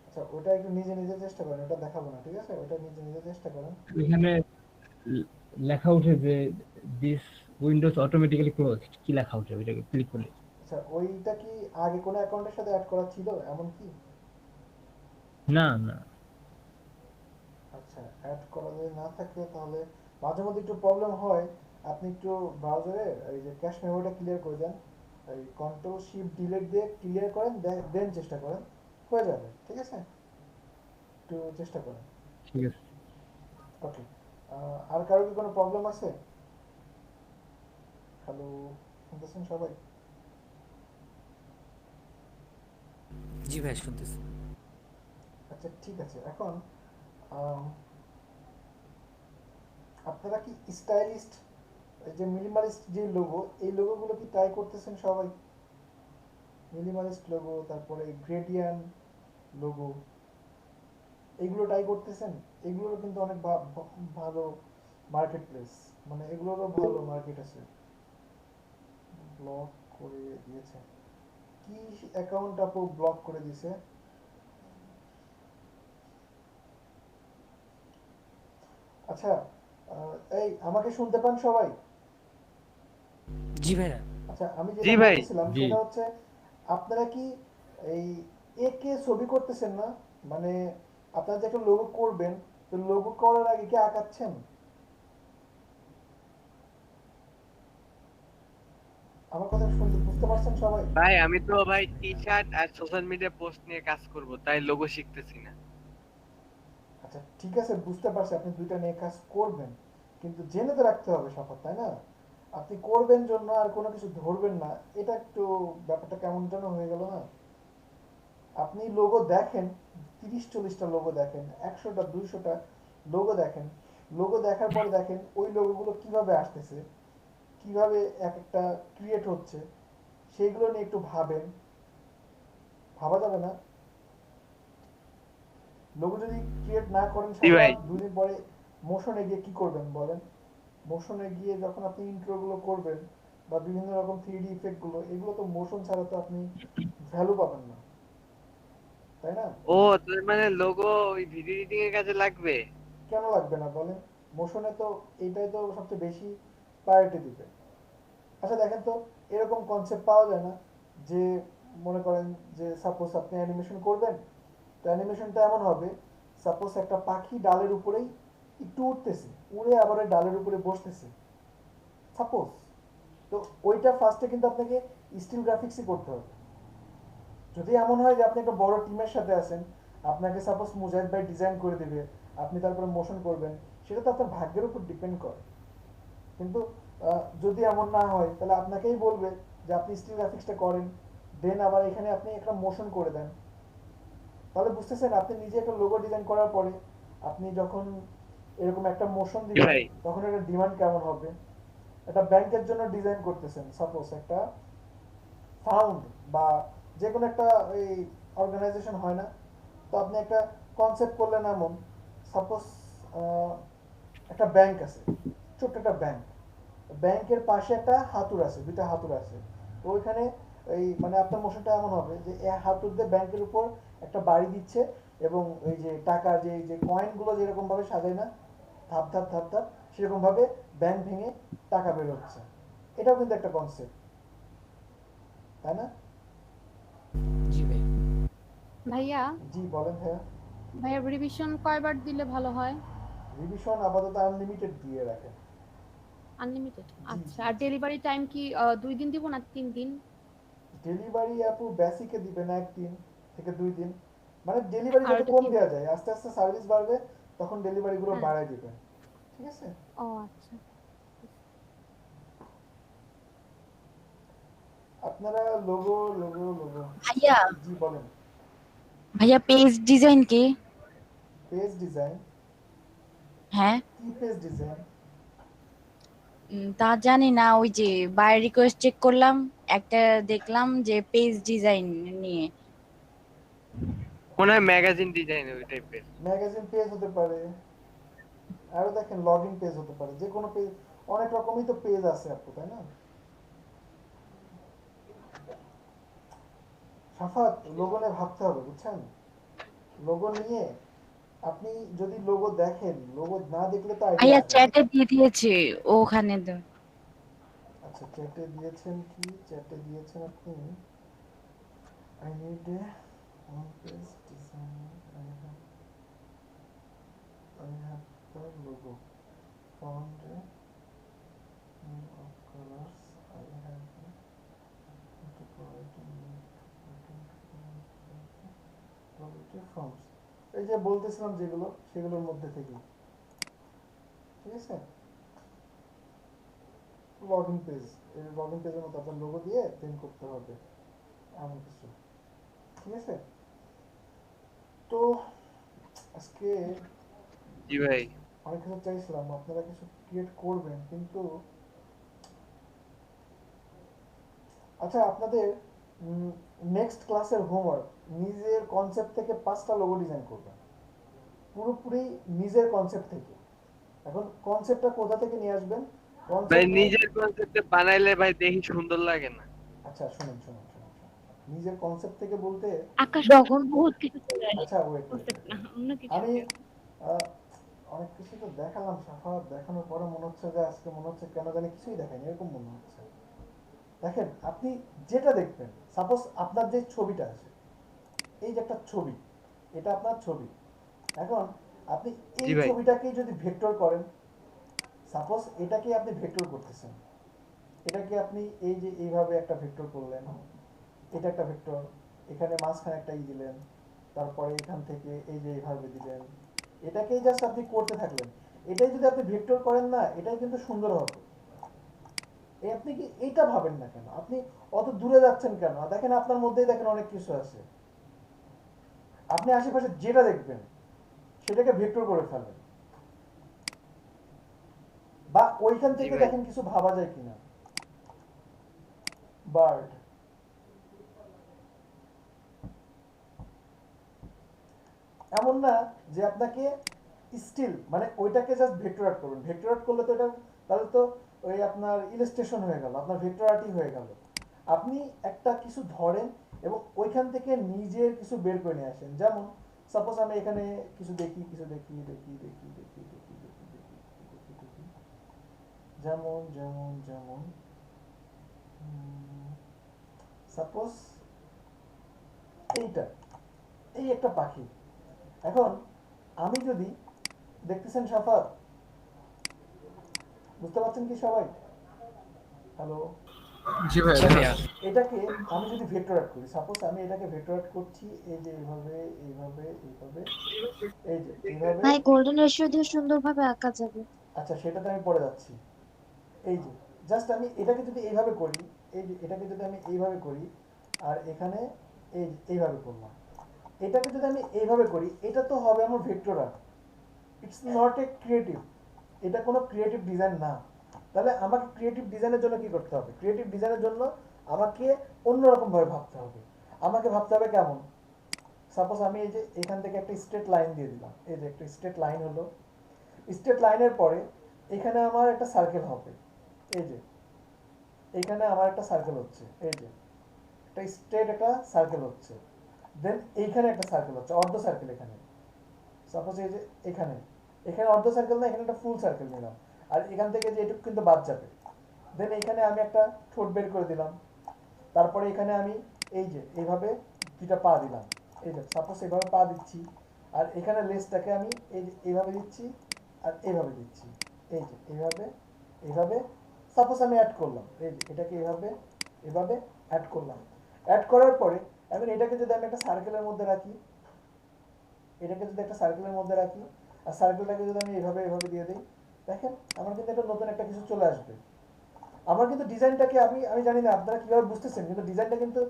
Speaker 1: আচ্ছা ওটা একটু নিজে নিজে চেষ্টা করেন, ওটা দেখাবো না, ঠিক আছে? ওটা নিজে নিজে চেষ্টা করেন।
Speaker 11: এখানে লেখা উঠে যে দিস উইন্ডোজ অটোমেটিক্যালি ক্লোজড, কি লেখা উঠে ওইটাকে ক্লিক করলে?
Speaker 1: আচ্ছা ওইটা কি আগে কোনো অ্যাকাউন্টের সাথে অ্যাড করা ছিল এমন কি?
Speaker 11: না।
Speaker 1: আচ্ছা অ্যাড করা যদি না থাকে তাহলে মাঝে মধ্যে একটু প্রবলেম হয়। আপনি একটু ব্রাউজারে এই যে ক্যাশ মেমোরিটা ক্লিয়ার করে দেন, এই কন্ট্রোল শিফট ডিলিট দিয়ে ক্লিয়ার করেন, দেন চেষ্টা করেন, হয়ে যাবে, ঠিক আছে? একটু চেষ্টা করেন।
Speaker 11: ঠিক আছে।
Speaker 1: ওকে, আর কারো কি কোনো প্রবলেম আছে? হ্যালো, শুনতেছেন সবাই?
Speaker 2: জি ভাই শুনতেছি।
Speaker 1: আচ্ছা ঠিক আছে, এখন আম, আপনারা কি স্টাইলিস্ট, এই যে মিনিমালিস্ট যে লোগো, এই লোগোগুলো কি ট্রাই করতেছেন সবাই? মিনিমালিস্ট লোগো, তারপরে গ্রেডিয়ান লোগো, এইগুলো ট্রাই করতেছেন? এগুলোরও কিন্তু অনেক ভালো মার্কেট প্লেস, মানে এগুলোরও ভালো মার্কেট আছে। ব্লক করে দিয়েছে কি? অ্যাকাউন্ট আপু ব্লক করে দিয়েছে? আচ্ছা এই আমাকে শুনতে পান সবাই?
Speaker 2: জি ভাইয়া।
Speaker 1: আচ্ছা আমি
Speaker 7: জি
Speaker 1: যেটা
Speaker 7: ভাই।
Speaker 1: বলতেছিলাম
Speaker 11: জি।
Speaker 1: সেটা হচ্ছে, আপনারা কি এই একে ছবি করতেছেন না? মানে আপনারা যে একটা লোগো করবেন, তো লোগো করার আগে কি আঁকাচ্ছেন? আমার কথা শুনতে বুঝতে পারছেন সবাই?
Speaker 7: ভাই আমি তো ভাই টি-শার্ট আর সোশ্যাল মিডিয়া পোস্ট নিয়ে কাজ করব, তাই লোগো শিখতেছি না।
Speaker 1: আচ্ছা ঠিক আছে, বুঝতে পারছি আপনি দুইটা নিয়ে কাজ করবেন, কিন্তু জেনে তো রাখতে হবে শপথ, তাই না? আপনি করবেন জন্য আর কোনো কিছু ধরবেন না, এটা একটু ব্যাপারটা কেমন যেন হয়ে গেল না? আপনি লোগো দেখেন, 30-40টা লোগো দেখেন, 100টা 200টা লোগো দেখেন, লোগো দেখার পরে দেখেন ওই লোগোগুলো কিভাবে আসতেছে, কিভাবে এক একটা ক্রিয়েট হচ্ছে, সেইগুলো নিয়ে একটু ভাবেন। ভাবা যাবে না? লোগো যদি ক্রিয়েট না করেন
Speaker 7: জি ভাই।
Speaker 1: দুদিন পরে মোশনে গিয়ে কি করবেন বলেন? মোশনে গিয়ে যখন আপনি ইন্ট্রোগুলো করবেন বা বিভিন্ন রকম 3D ইফেক্ট গুলো, এগুলো তো মোশন ছাড়া তো আপনি ভ্যালু পাবেন না, তাই না?
Speaker 7: ও তোর মানে লোগো ওই ভিডিও এডিটিং এর কাজে লাগবে?
Speaker 1: কেন লাগবে না বলেন? মোশনে তো এটাই তো সবচেয়ে বেশি প্রায়োরিটি দিবে। আচ্ছা দেখেন তো, এরকম কনসেপ্ট পাওয়া যায় না যে, মনে করেন যে সাপোজ আপনি অ্যানিমেশন করবেন, তো অ্যানিমেশনটা এমন হবে, সাপোজ একটা পাখি ডালের উপরেই একটু উঠতেছে, উড়ে আবার ওই ডালের উপরে বসতেছে, সাপোজ। তো ওইটা ফার্স্টে কিন্তু আপনাকে স্টিল গ্রাফিক্সই করতে হবে। যদি এমন হয় যে আপনি একটা বড় টিমের সাথে আছেন, আপনাকে সাপোজ মুজাহিদ ভাই ডিজাইন করে দেবে, আপনি তারপরে মোশন করবেন, সেটা তো আপনার ভাগ্যের উপর ডিপেন্ড করে। কিন্তু যদি এমন না হয় তাহলে আপনাকেই বলবে যে আপনি স্টিল গ্রাফিক্সটা করেন, দেন আবার এখানে আপনি একটা মোশন করে দেন। তাহলে বুঝতেছেন, আপনি নিজে একটা লোগো ডিজাইন করার পরে আপনি যখন এরকম একটা মোশন দিবেন,
Speaker 7: ভাই
Speaker 1: তখন এটা ডিমান্ড কেমন হবে। একটা ব্যাংকের জন্য ডিজাইন করতেছেন, সাপোজ একটা ফাউন্ড বা যে কোনো একটা এই অর্গানাইজেশন হয় না, তো আপনি একটা কনসেপ্ট করলেন এমন, সাপোজ একটা ব্যাংক আছে, ছোট্ট একটা ব্যাংক, ব্যাংকের পাশে একটা হাতুড় আছে, দুইটা হাতুড় আছে। তো ওইখানে এই মানে আপনার মোশনটা এমন হবে যে এই হাতুড় দিয়ে ব্যাংকের উপর একটা বাড়ি দিচ্ছে, এবং এই যে টাকা যে যে কয়েনগুলো যেরকম ভাবে সাজায় না, ধাপ ধাপ ধাপ ধাপ, সেরকম ভাবে ব্যাংক ভেঙে টাকা বের হচ্ছে। এটাও কিন্তু একটা কনসেপ্ট, তাই না?
Speaker 2: জি ভাই।
Speaker 4: ভাইয়া
Speaker 1: জি বলেন। হ্যাঁ,
Speaker 4: ভাইয়া রিভিশন কয়বার দিলে ভালো হয়?
Speaker 1: রিভিশন আপাতত আনলিমিটেড দিয়ে রাখেন।
Speaker 4: আনলিমিটেড?
Speaker 1: জি
Speaker 4: আচ্ছা,
Speaker 1: জি
Speaker 4: আর
Speaker 1: জি।
Speaker 4: ডেলিভারি টাইম কি 2 দিন দিব না 3 দিন?
Speaker 1: ডেলিভারি আপু বেসিকে দিবেন 1 দিন থেকে 2 দিন, মানে ডেলিভারি
Speaker 4: আর
Speaker 1: যত
Speaker 4: ওটা
Speaker 1: কম
Speaker 4: কি?
Speaker 1: দেওয়া যায়, আস্তে আস্তে সার্ভিস বাড়বে, তখন ডেলিভারি গুলো
Speaker 4: হ্যাঁ।
Speaker 1: বাড়ায় দিবেন। ঠিক আছে।
Speaker 4: ও আচ্ছা।
Speaker 1: আপনারা লোগো লোগো লোগো
Speaker 12: ভাইয়া
Speaker 1: জি বলেন।
Speaker 12: ভাইয়া পেজ ডিজাইন কি?
Speaker 1: Page design?
Speaker 12: হ্যাঁ,
Speaker 1: কি পেজ ডিজাইন?
Speaker 12: তা জানি না, ওই যে বাই রিকোয়েস্ট চেক করলাম, একটা দেখলাম যে পেজ ডিজাইন নিয়ে।
Speaker 7: মনে হয় ম্যাগাজিন ডিজাইন ওই টাইপের।
Speaker 1: ম্যাগাজিন পেজ হতে পারে, আরো দেখেন লগইন পেজ হতে পারে, যে কোনো পেজ, অনেক রকমই তো পেজ আছে আপু, তাই না? সাফাত, লোগো নিয়ে ভাবতে হবে, বুঝছেন? লোগো নিয়ে আপনি যদি লোগো দেখেন, লোগো না দেখলে তো আইডিয়া
Speaker 12: ভাইয়া
Speaker 1: আসবে না।
Speaker 12: চ্যাটে দিয়ে দিয়েছে, ওখানে
Speaker 1: আচ্ছা, চ্যাটে দিয়েছেন কি? চ্যাটে দিয়েছেন আপনি I need a one page design, I have the logo font of colors, I have to provide quality forms, এই যে বলতেছিলাম যেগুলো, সেগুলোর মধ্যে থেকে। ঠিক আছে। লগইন পেজ, এই লগইন পেজের মধ্যে আপনার লোগো দিয়ে দেন করতে হবে এমন কিছু। ঠিক আছে। তো আজকে
Speaker 7: জি ভাই।
Speaker 1: অনেক কিছু চাইছিলাম, আপনারা কিছু ক্রিয়েট করবেন, কিন্তু আচ্ছা, আপনাদের নেক্সট ক্লাসের হোমওয়ার্ক, নিজের কনসেপ্ট থেকে 5টা লোগো ডিজাইন করবেন, পুরোপুরি নিজের কনসেপ্ট থেকে। এখন কনসেপ্টটা কোথা থেকে নিয়ে আসবেন?
Speaker 7: ভাই
Speaker 1: কনসেপ্ট
Speaker 7: নিজের কনসেপ্টে বানাইলে ভাই দেখি সুন্দর লাগে না।
Speaker 1: আচ্ছা শুনুন শুনুন শুনুন শুনুন। নিজের কনসেপ্ট থেকে বলতে,
Speaker 6: আকাশ
Speaker 12: যখন
Speaker 6: বহুত কিছু চলে আসে,
Speaker 1: আচ্ছা ওয়েট ওয়েট,
Speaker 6: concept না অন্য কিছু।
Speaker 1: আমি অনেক কিছু তো দেখালাম সাফাত, দেখানোর পরে মনে হচ্ছে যে আজকে মনে হচ্ছে কেন জানি কিছুই দেখায়নি, এরকম মনে হচ্ছে। দেখেন, আপনি যেটা দেখবেন, সাপোজ আপনার যে ছবিটা আছে, এই যে একটা ছবি, এটা আপনার ছবি। এখন আপনি এই
Speaker 7: জি ভাই।
Speaker 1: ছবিটাকেই যদি ভেক্টর করেন, সাপোজ এটাকে আপনি ভেক্টর করতেছেন, এটাকে আপনি এই যে এইভাবে একটা ভেক্টর করলেন, এটা একটা ভেক্টর, এখানে মাঝখানে একটা ই দিলেন, তারপরে এখান থেকে এই যে এইভাবে দিলেন, এটাকেই জাস্ট আপনি করতে থাকলেন। এটাই যদি আপনি ভেক্টর করেন না, এটাই কিন্তু সুন্দর হবে। এই আপনি কি এইটা ভাবেন না কেন? আপনি অত দূরে যাচ্ছেন কেন? দেখেন আপনার মধ্যেই দেখেন অনেক কিছু আছে, আপনি আশেপাশে যেটা দেখবেন সেটাকে ভেক্টর করে ফেলেন, বা ওইখান
Speaker 7: জি
Speaker 1: থেকে
Speaker 7: ভাই।
Speaker 1: দেখেন কিছু ভাবা যায় কিনা। বার্ড, এমন না যে আপনাকে স্টিল মানে ওইটাকে জাস্ট ভেক্টর আর্ট করবেন, ভেক্টর আর্ট করলে তো এটা, তাহলে তো ওই আপনার ইলাস্ট্রেশন হয়ে গেল, আপনার ভেক্টর আর্টই হয়ে গেল। আপনি একটা কিছু ধরেন এবং ওইখান থেকে নিজের কিছু বের করে নিয়ে আসেন। যেমন সাপোজ আমি এখানে কিছু দেখি, কিছু দেখি দেখি দেখি দেখি দেখি দেখি দেখি দেখি দেখি, যেমন যেমন যেমন সাপোজ এইটা, এই একটা পাখি। এখন আমি যদি দেখতেছেন সাফাত, বুঝতে পারছেন কি সবাই? হ্যালো,
Speaker 8: জি ভাইয়া
Speaker 2: জি ভাইয়া।
Speaker 1: এটাকে আমি যদি ভেক্টর অ্যাড করি, সাপোজ আমি এটাকে ভেক্টর অ্যাড করছি, এই যে এইভাবে এইভাবে এইভাবে, এই যে এইভাবে।
Speaker 13: ভাই গোল্ডেন রেশিও দিয়ে সুন্দরভাবে আঁকা যাবে।
Speaker 1: আচ্ছা, সেটাতে আমি পরে যাচ্ছি। এই যে জাস্ট আমি এটাকে যদি এইভাবে করি, এই যে এটাকে যদি আমি এইভাবে করি, আর এখানে এই এইভাবে করলাম, এটাকে যদি আমি এইভাবে করি, এটা তো হবে আমার vector art. It's not a creative, এটা কোনো ক্রিয়েটিভ ডিজাইন না। তাহলে আমাকে ক্রিয়েটিভ ডিজাইনের জন্য কি করতে হবে? ক্রিয়েটিভ ডিজাইনের জন্য আমাকে অন্যরকম ভাবে ভাবতে হবে। আমাকে ভাবতে হবে কেমন? সাপোজ আমি এই যে এখান থেকে একটা স্ট্রেট লাইন দিয়ে দিলাম, এই যে একটা স্ট্রেট লাইন হলো। স্ট্রেট লাইনের পরে এখানে আমার একটা সার্কেল হবে, এই যে এখানে আমার একটা সার্কেল হচ্ছে, এই যে একটা স্ট্রেট একটা সার্কেল হচ্ছে। দেন এইখানে একটা সার্কেল হচ্ছে, অর্ধ সার্কেল। এখানে সাপোজ এই যে এখানে এখানে অর্ধ সার্কেল না, এখানে একটা ফুল সার্কেল নিলাম, আর এখান থেকে যে এটুকু কিন্তু বাদ যাবে। দেন এখানে আমি একটা ঠোঁট বের করে দিলাম। তারপরে এখানে আমি এই যে এইভাবে দুটা পা দিলাম, এই যে সাপোজ এইভাবে পা দিচ্ছি। আর এখানে লেজটাকে আমি এই যে এইভাবে দিচ্ছি আর এইভাবে দিচ্ছি, এই যে এইভাবে এইভাবে। সাপোজ আমি অ্যাড করলাম, এই যে এটাকে এইভাবে এভাবে অ্যাড করলাম। অ্যাড করার পরে এখন এটাকে যদি আমি একটা সার্কেলের মধ্যে রাখি, এটাকে যদি একটা সার্কেলের মধ্যে রাখি, আর সার্কেলটাকে যদি আমি এইভাবে এইভাবে দিয়ে দিই, দেখেন আমার কিন্তু একটা নতুন একটা কিছু চলে আসবে। আমার কিন্তু ডিজাইনটাকে আমি জানি না আপনারা কিভাবে বুঝতেছেন, কিন্তু ডিজাইনটা কিন্তু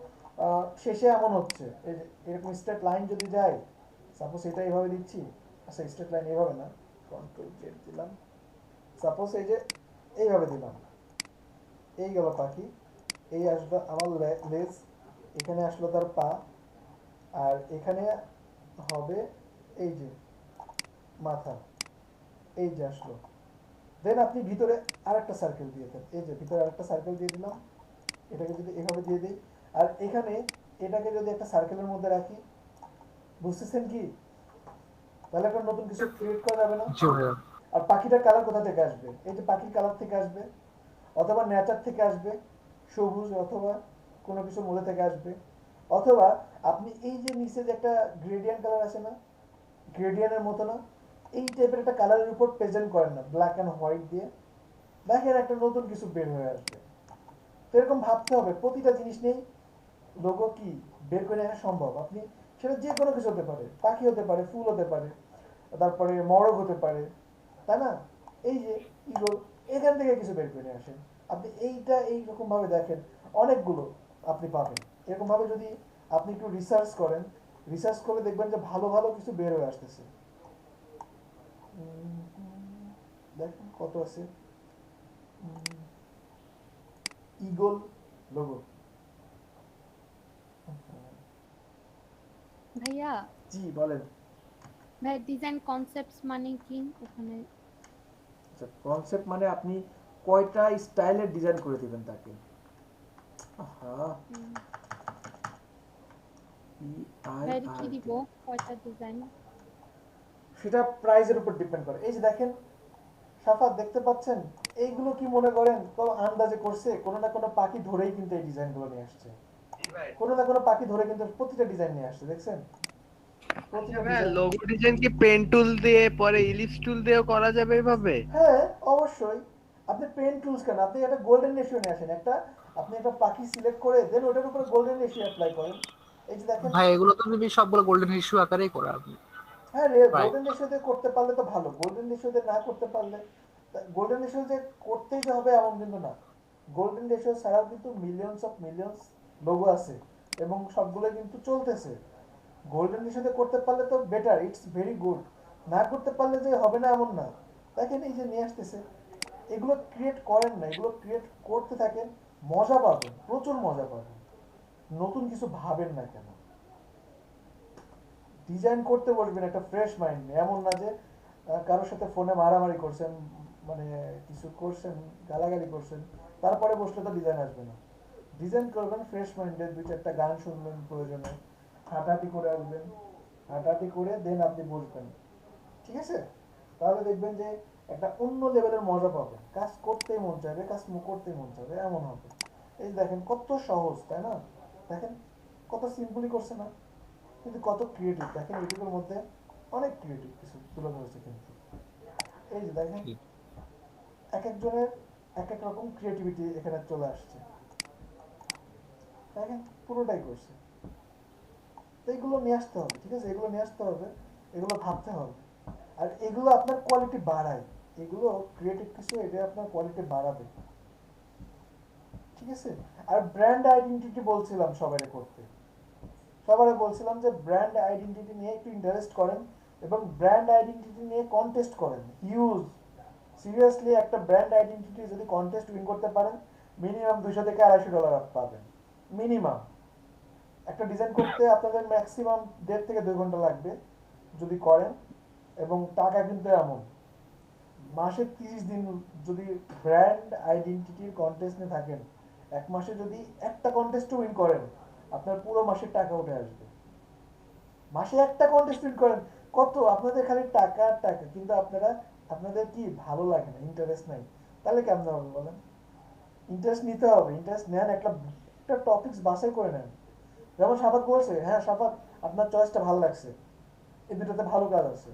Speaker 1: শেষে এমন হচ্ছে, এই যে এরকম স্ট্রেট লাইন যদি যায়, সাপোজ এটা এইভাবে দিচ্ছি। আচ্ছা, স্ট্রেট লাইন এইভাবে না, কন্ট্রোল জেড দিলাম। সাপোজ এই যে এইভাবে দিলাম, এই গেল পাখি। এই আসলো আমার লেজ, এখানে আসলো তার পা, আর এখানে হবে এই যে মাথা, এই যে আসলো। দেন আপনি ভিতরে আরেকটা সার্কেল দিয়ে দেন, এই যে ভিতরে আরেকটা সার্কেল দিয়ে দিলাম। এটাকে যদি এভাবে দিয়ে দিই, আর এখানে এটাকে যদি একটা সার্কেলের মধ্যে রাখি, বুঝতেছেন কি? তাহলে একটা নতুন কিছু ক্রিয়েট করা যাবে না?
Speaker 8: জি ভাইয়া।
Speaker 1: আর পাখিটার কালার কোথা থেকে আসবে? এই যে পাখির কালার থেকে আসবে, অথবা নেচার থেকে আসবে, সবুজ, অথবা কোনো কিছু মধ্যে থেকে আসবে। অথবা আপনি এই যে নিচে যে একটা গ্রেডিয়েন্ট কালার আছে না, গ্রেডিয়েন্টের মতো না, এই টাইপের একটা কালারের উপর প্রেজেন্ট করেন না, ব্ল্যাক অ্যান্ড হোয়াইট দিয়ে, দেখেন একটা নতুন কিছু বের হয়ে আসবে। তো এরকম ভাবতে হবে, প্রতিটা জিনিস নিয়েই লোগো কি বের করে নেওয়া সম্ভব। আপনি সেটা যে কোনো কিছু হতে পারে, পাখি হতে পারে, ফুল হতে পারে, তারপরে মরক হতে পারে, তাই না? এই যে ইগল, এখান থেকে কিছু বের করে নিয়ে আসেন। আপনি এইটা এইরকম ভাবে দেখেন, অনেকগুলো আপনি পাবেন। এরকম ভাবে যদি আপনি একটু রিসার্চ করেন, রিসার্চ করে দেখবেন যে ভালো ভালো কিছু বের হয়ে আসতেছে। দেখেন কত আছে, ইগল লোগো।
Speaker 4: ভাইয়া,
Speaker 1: জি বলেন।
Speaker 4: ভাই ডিজাইন কনসেপ্টস মানে কি ওখানে?
Speaker 1: আচ্ছা, কনসেপ্ট মানে আপনি কয়টা স্টাইলের ডিজাইন করে দিবেন তাকে। আহা,
Speaker 4: ভাই কি দিব, কয়টা ডিজাইন?
Speaker 1: সেটা প্রাইজের উপর ডিপেন্ড করে। এই যে দেখেন সাফাত, দেখতে পাচ্ছেন এইগুলো কি মনে করেন তো আন্দাজে করছে? কোনো না কোনো পাখি ধরেই কিন্তু এই ডিজাইনগুলো নিয়ে আসছে, কোনো না কোনো পাখি ধরে কিন্তু প্রতিটা ডিজাইন নিয়ে আসছে, দেখছেন?
Speaker 7: লোগো ডিজাইন কি পেন টুল দিয়ে পরে ইলিপস টুল দিয়েও করা যাবে এভাবে?
Speaker 1: হ্যাঁ অবশ্যই। আপনি পেন টুলস কেন, আপনি একটা গোল্ডেন রেশিও নিয়ে আসেন, আপনি একটা পাখি সিলেক্ট করে দেন ওটার উপরে গোল্ডেন রেশিও অ্যাপ্লাই করেন। এই যে দেখেন
Speaker 8: ভাই এগুলো তো তুমি সবগুলো গোল্ডেন রেশিও আকারেই করা আপনি।
Speaker 1: হ্যাঁ রে, গোল্ডেন রেশিওতে করতে পারলে তো ভালো, গোল্ডেন রেশিওতে না করতে পারলে, গোল্ডেন রেশিও যে করতেই যে হবে এমন কিন্তু না। গোল্ডেন রেশিও ছাড়াও কিন্তু মিলিয়নস লোগো আছে এবং সবগুলো কিন্তু চলতেছে। গোল্ডেন রেশিওতে করতে পারলে তো বেটার, ইটস ভেরি গুড। না করতে পারলে যে হবে না এমন না। দেখেন এই যে নিয়ে আসতেছে, এগুলো ক্রিয়েট করেন না, এগুলো ক্রিয়েট করতে থাকেন, মজা পাবেন, প্রচুর মজা পাবেন। নতুন কিছু ভাবেন না কেন, ডিজাইন করতে বসবেন একটা ফ্রেশ মাইন্ড নিয়ে। এমন না যে কারোর সাথে ফোনে মারামারি করছেন, মানে কিছু করছেন, গালাগালি করছেন, তারপরে বসলে তো ডিজাইন আসবে না। ডিজাইন করবেন ফ্রেশ মাইন্ডে, দুই চারটা গান শুনবেন, প্রয়োজনে হাঁটাহাঁটি করে আসবেন, হাঁটাহাঁটি করে দেন আপনি বসবেন, ঠিক আছে? তাহলে দেখবেন যে একটা অন্য লেভেলের মজা পাবেন, কাজ করতেই মন চাইবে, কাজ করতেই মন চাইবে, এমন হবে। এই দেখেন কত সহজ, তাই না? দেখেন কত সিম্পলি করছে না? কিন্তু কত ক্রিয়েটিভ দেখেন ইউটিউবের মধ্যে অনেক ক্রিয়েটিভ কিছু তুলে ধরেছে কিন্তু এই যে দেখেন এক একজনের এক এক রকম ক্রিয়েটিভিটি এখানে চলে আসছে দেখেন পুরোটাই করছে তো এগুলো নিয়ে আসতে হবে ঠিক আছে এগুলো নিয়ে আসতে হবে এগুলো ভাবতে হবে আর এগুলো আপনার কোয়ালিটি বাড়ায় এগুলো ক্রিয়েটিভ কিছু এটা আপনার কোয়ালিটি বাড়াবে ঠিক আছে আর ব্র্যান্ড আইডেন্টিটি বলছিলাম সবাইকে করতে সবাই বলছিলাম যে ব্র্যান্ড আইডেন্টিটি নিয়ে একটু ইন্টারেস্ট করেন এবং ব্র্যান্ড আইডেন্টিটি নিয়ে কন্টেস্ট করেন হিউজ সিরিয়াসলি একটা ব্র্যান্ড আইডেন্টিটি যদি কন্টেস্ট উইন করতে পারেন মিনিমাম $200 থেকে $250 পাবেন মিনিমাম একটা ডিজাইন করতে আপনাদের ম্যাক্সিমাম 1.5 থেকে 2 ঘন্টা লাগবে যদি করেন এবং টাকা কিন্তু এমন মাসে 30 দিন যদি ব্র্যান্ড আইডেন্টিটির কন্টেস্ট নিয়ে থাকেন এক মাসে যদি একটা কন্টেস্ট উইন করেন আপনার পুরো মাসের টাকা উঠে আসবে মাসে একটা কন্টেস্ট উইন করেন কত আপনাদের খালি টাকা আর টাকা কিন্তু আপনাদের কি ভালো লাগে না ইন্টারেস্ট নাই তাহলে কেমন হবে বলেন ইন্টারেস্ট নিতে হবে ইন্টারেস্ট নেন একটা টপিকস বাছাই করে নেন যেমন শাফাত বলছে হ্যাঁ শাফাত আপনার চয়েসটা ভালো লাগছে এই দুটোতে ভালো কাজ আছে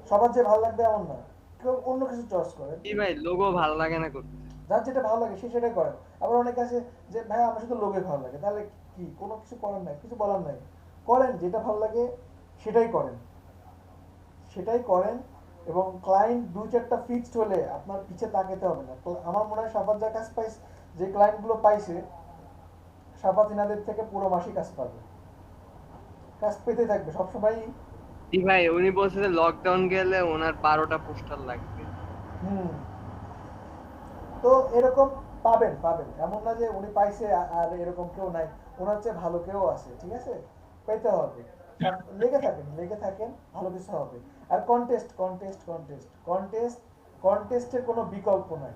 Speaker 1: সবার যে ভালো লাগবে এমন না কেউ অন্য কিছু চয়েস করে
Speaker 7: কি ভাই লোগো ভালো লাগে না করতে
Speaker 1: যার যেটা ভালো লাগে সে সেটাই করে আবার অনেকে আছে যে ভাই আমার শুধু লোগোই ভালো লাগে তাহলে কি কোনো কিছু করার নাই কিছু বলার নাই করেন যেটা ভালো লাগে সেটাই করেন এবং ক্লায়েন্ট 2-4টা ফিক্সড হলে আপনার পিছে তাকাতে হবে না তো আমার মনে হয় শাফাত যা কাজ পাইছে যে ক্লায়েন্টগুলো পাইছে শাফাত ইনাদের থেকে পুরো মাসই কাজ পাবে কাজ পেতে থাকবে সবসময়
Speaker 7: জি ভাই উনি বলছে যে লকডাউন গেলে ওনার 12টা পোস্টার লাগবে
Speaker 1: তো এরকম পাবেন এমন না যে উনি পাইছে আর এরকম কেউ নাই ওনার চেয়ে ভালো কেউ আছে ঠিক আছে পেতে হবে লেগে থাকেন ভালো কিছু হবে আর কন্টেস্টের কোনো বিকল্প নাই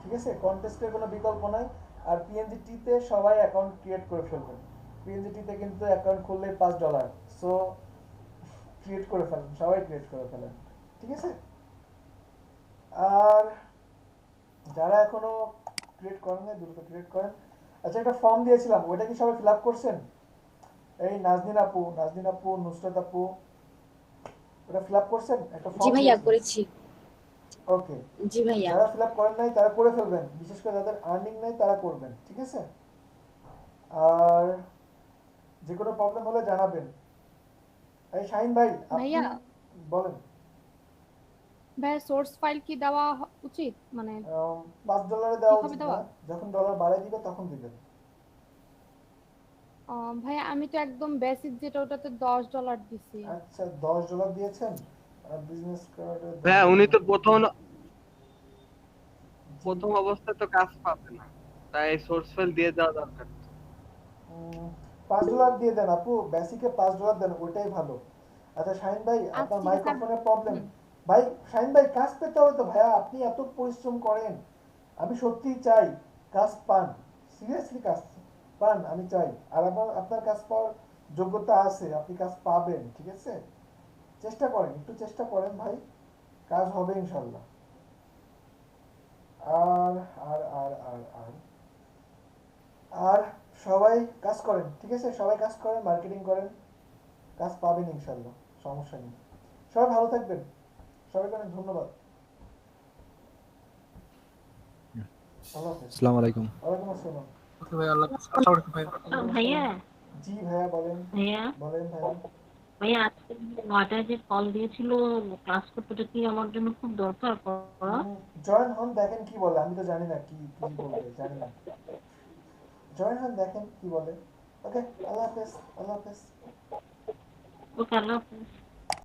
Speaker 1: ঠিক আছে কন্টেস্টের কোনো বিকল্প নাই আর পিএনজিটি তে সবাই অ্যাকাউন্ট ক্রিয়েট করে ফেলবেন পিএনজিটি তে কিন্তু অ্যাকাউন্ট খুললে $5 সো ক্রিয়েট করে ফেলেন সবাই ক্রিয়েট করে ফেলেন ঠিক আছে আর যারা এখনো ক্রিয়েট করেন না দ্রুত ক্রিয়েট করেন আচ্ছা একটা ফর্ম দিয়েছিলাম ওটা কি সবাই ফিল আপ করছেন এই নাজনীন আপু নুসরাত আপু ওটা ফিল আপ করছেন একটা ফর্ম
Speaker 12: জি ভাইয়া করেছি
Speaker 1: ওকে
Speaker 12: জি ভাইয়া
Speaker 1: যারা ফিল আপ করেন নাই তারা করে ফেলবেন বিশেষ করে যাদের আর্নিং নাই তারা করবেন ঠিক আছে আর যে কোনো প্রবলেম হলে জানাবেন এই শাহিন ভাই
Speaker 4: ভাইয়া
Speaker 1: বলেন
Speaker 4: ভাইয়া সোর্স ফাইল কি দেওয়া উচিত মানে
Speaker 1: $5 দেওয়া
Speaker 4: কিভাবে
Speaker 1: উচিত
Speaker 4: দেওয়া?
Speaker 1: না যখন ডলার বাড়ায় দিবে তখন দিবেন
Speaker 4: ভাইয়া আমি তো একদম বেসিক যেটা ওটাতে $10 দিছি
Speaker 1: আচ্ছা $10 দিয়েছেন বিজনেস কার্ডে
Speaker 7: হ্যাঁ উনি তো প্রথম অবস্থায় তো কাজ পাবে না তাই সোর্স ফাইল দিয়ে দেওয়া দরকার
Speaker 1: $5 দিয়ে দেন আপু বেসিকে $5 দেন ওইটাই ভালো আচ্ছা শাহিন ভাই আপনার মাইক্রোফোনের প্রবলেম ভাই শাহিন ভাই কাজ পেতে হবে তো ভাইয়া আপনি এত পরিশ্রম করেন আমি সত্যিই চাই কাজ পান সিরিয়াসলি কাজ পান আমি চাই আর আপনার কাজ পাওয়ার যোগ্যতা আছে আপনি কাজ পাবেন ঠিক আছে একটু চেষ্টা করেন ভাই কাজ হবে ইনশাআল্লাহ আর আর আর আর আর আর সবাই কাজ করেন ঠিক আছে সবাই কাজ করেন মার্কেটিং করেন কাজ পাবেন ইনশাআল্লাহ সমস্যা নেই সবাই ভালো থাকবেন সবাইকে অনেক ধন্যবাদ
Speaker 10: আসসালামু আলাইকুম
Speaker 1: ওয়ালাইকুম আসসালাম
Speaker 8: ওকে ভাই আল্লাহ হাফেজ ভাই
Speaker 6: ভাইয়া
Speaker 1: জি ভাইয়া বলেন
Speaker 6: ভাইয়া ভাইয়া আজকে 9টায় যে কল দিয়েছিল ক্লাস করতে কি আমার জন্য খুব দরকার পড়া
Speaker 1: জয়েন হন দেখেন কি বলে আমি তো জানি না কি বলবে জানি না জয়েন হন দেখেন কি বলে ওকে আল্লাহ হাফেজ
Speaker 6: ওকে আল্লাহ হাফেজ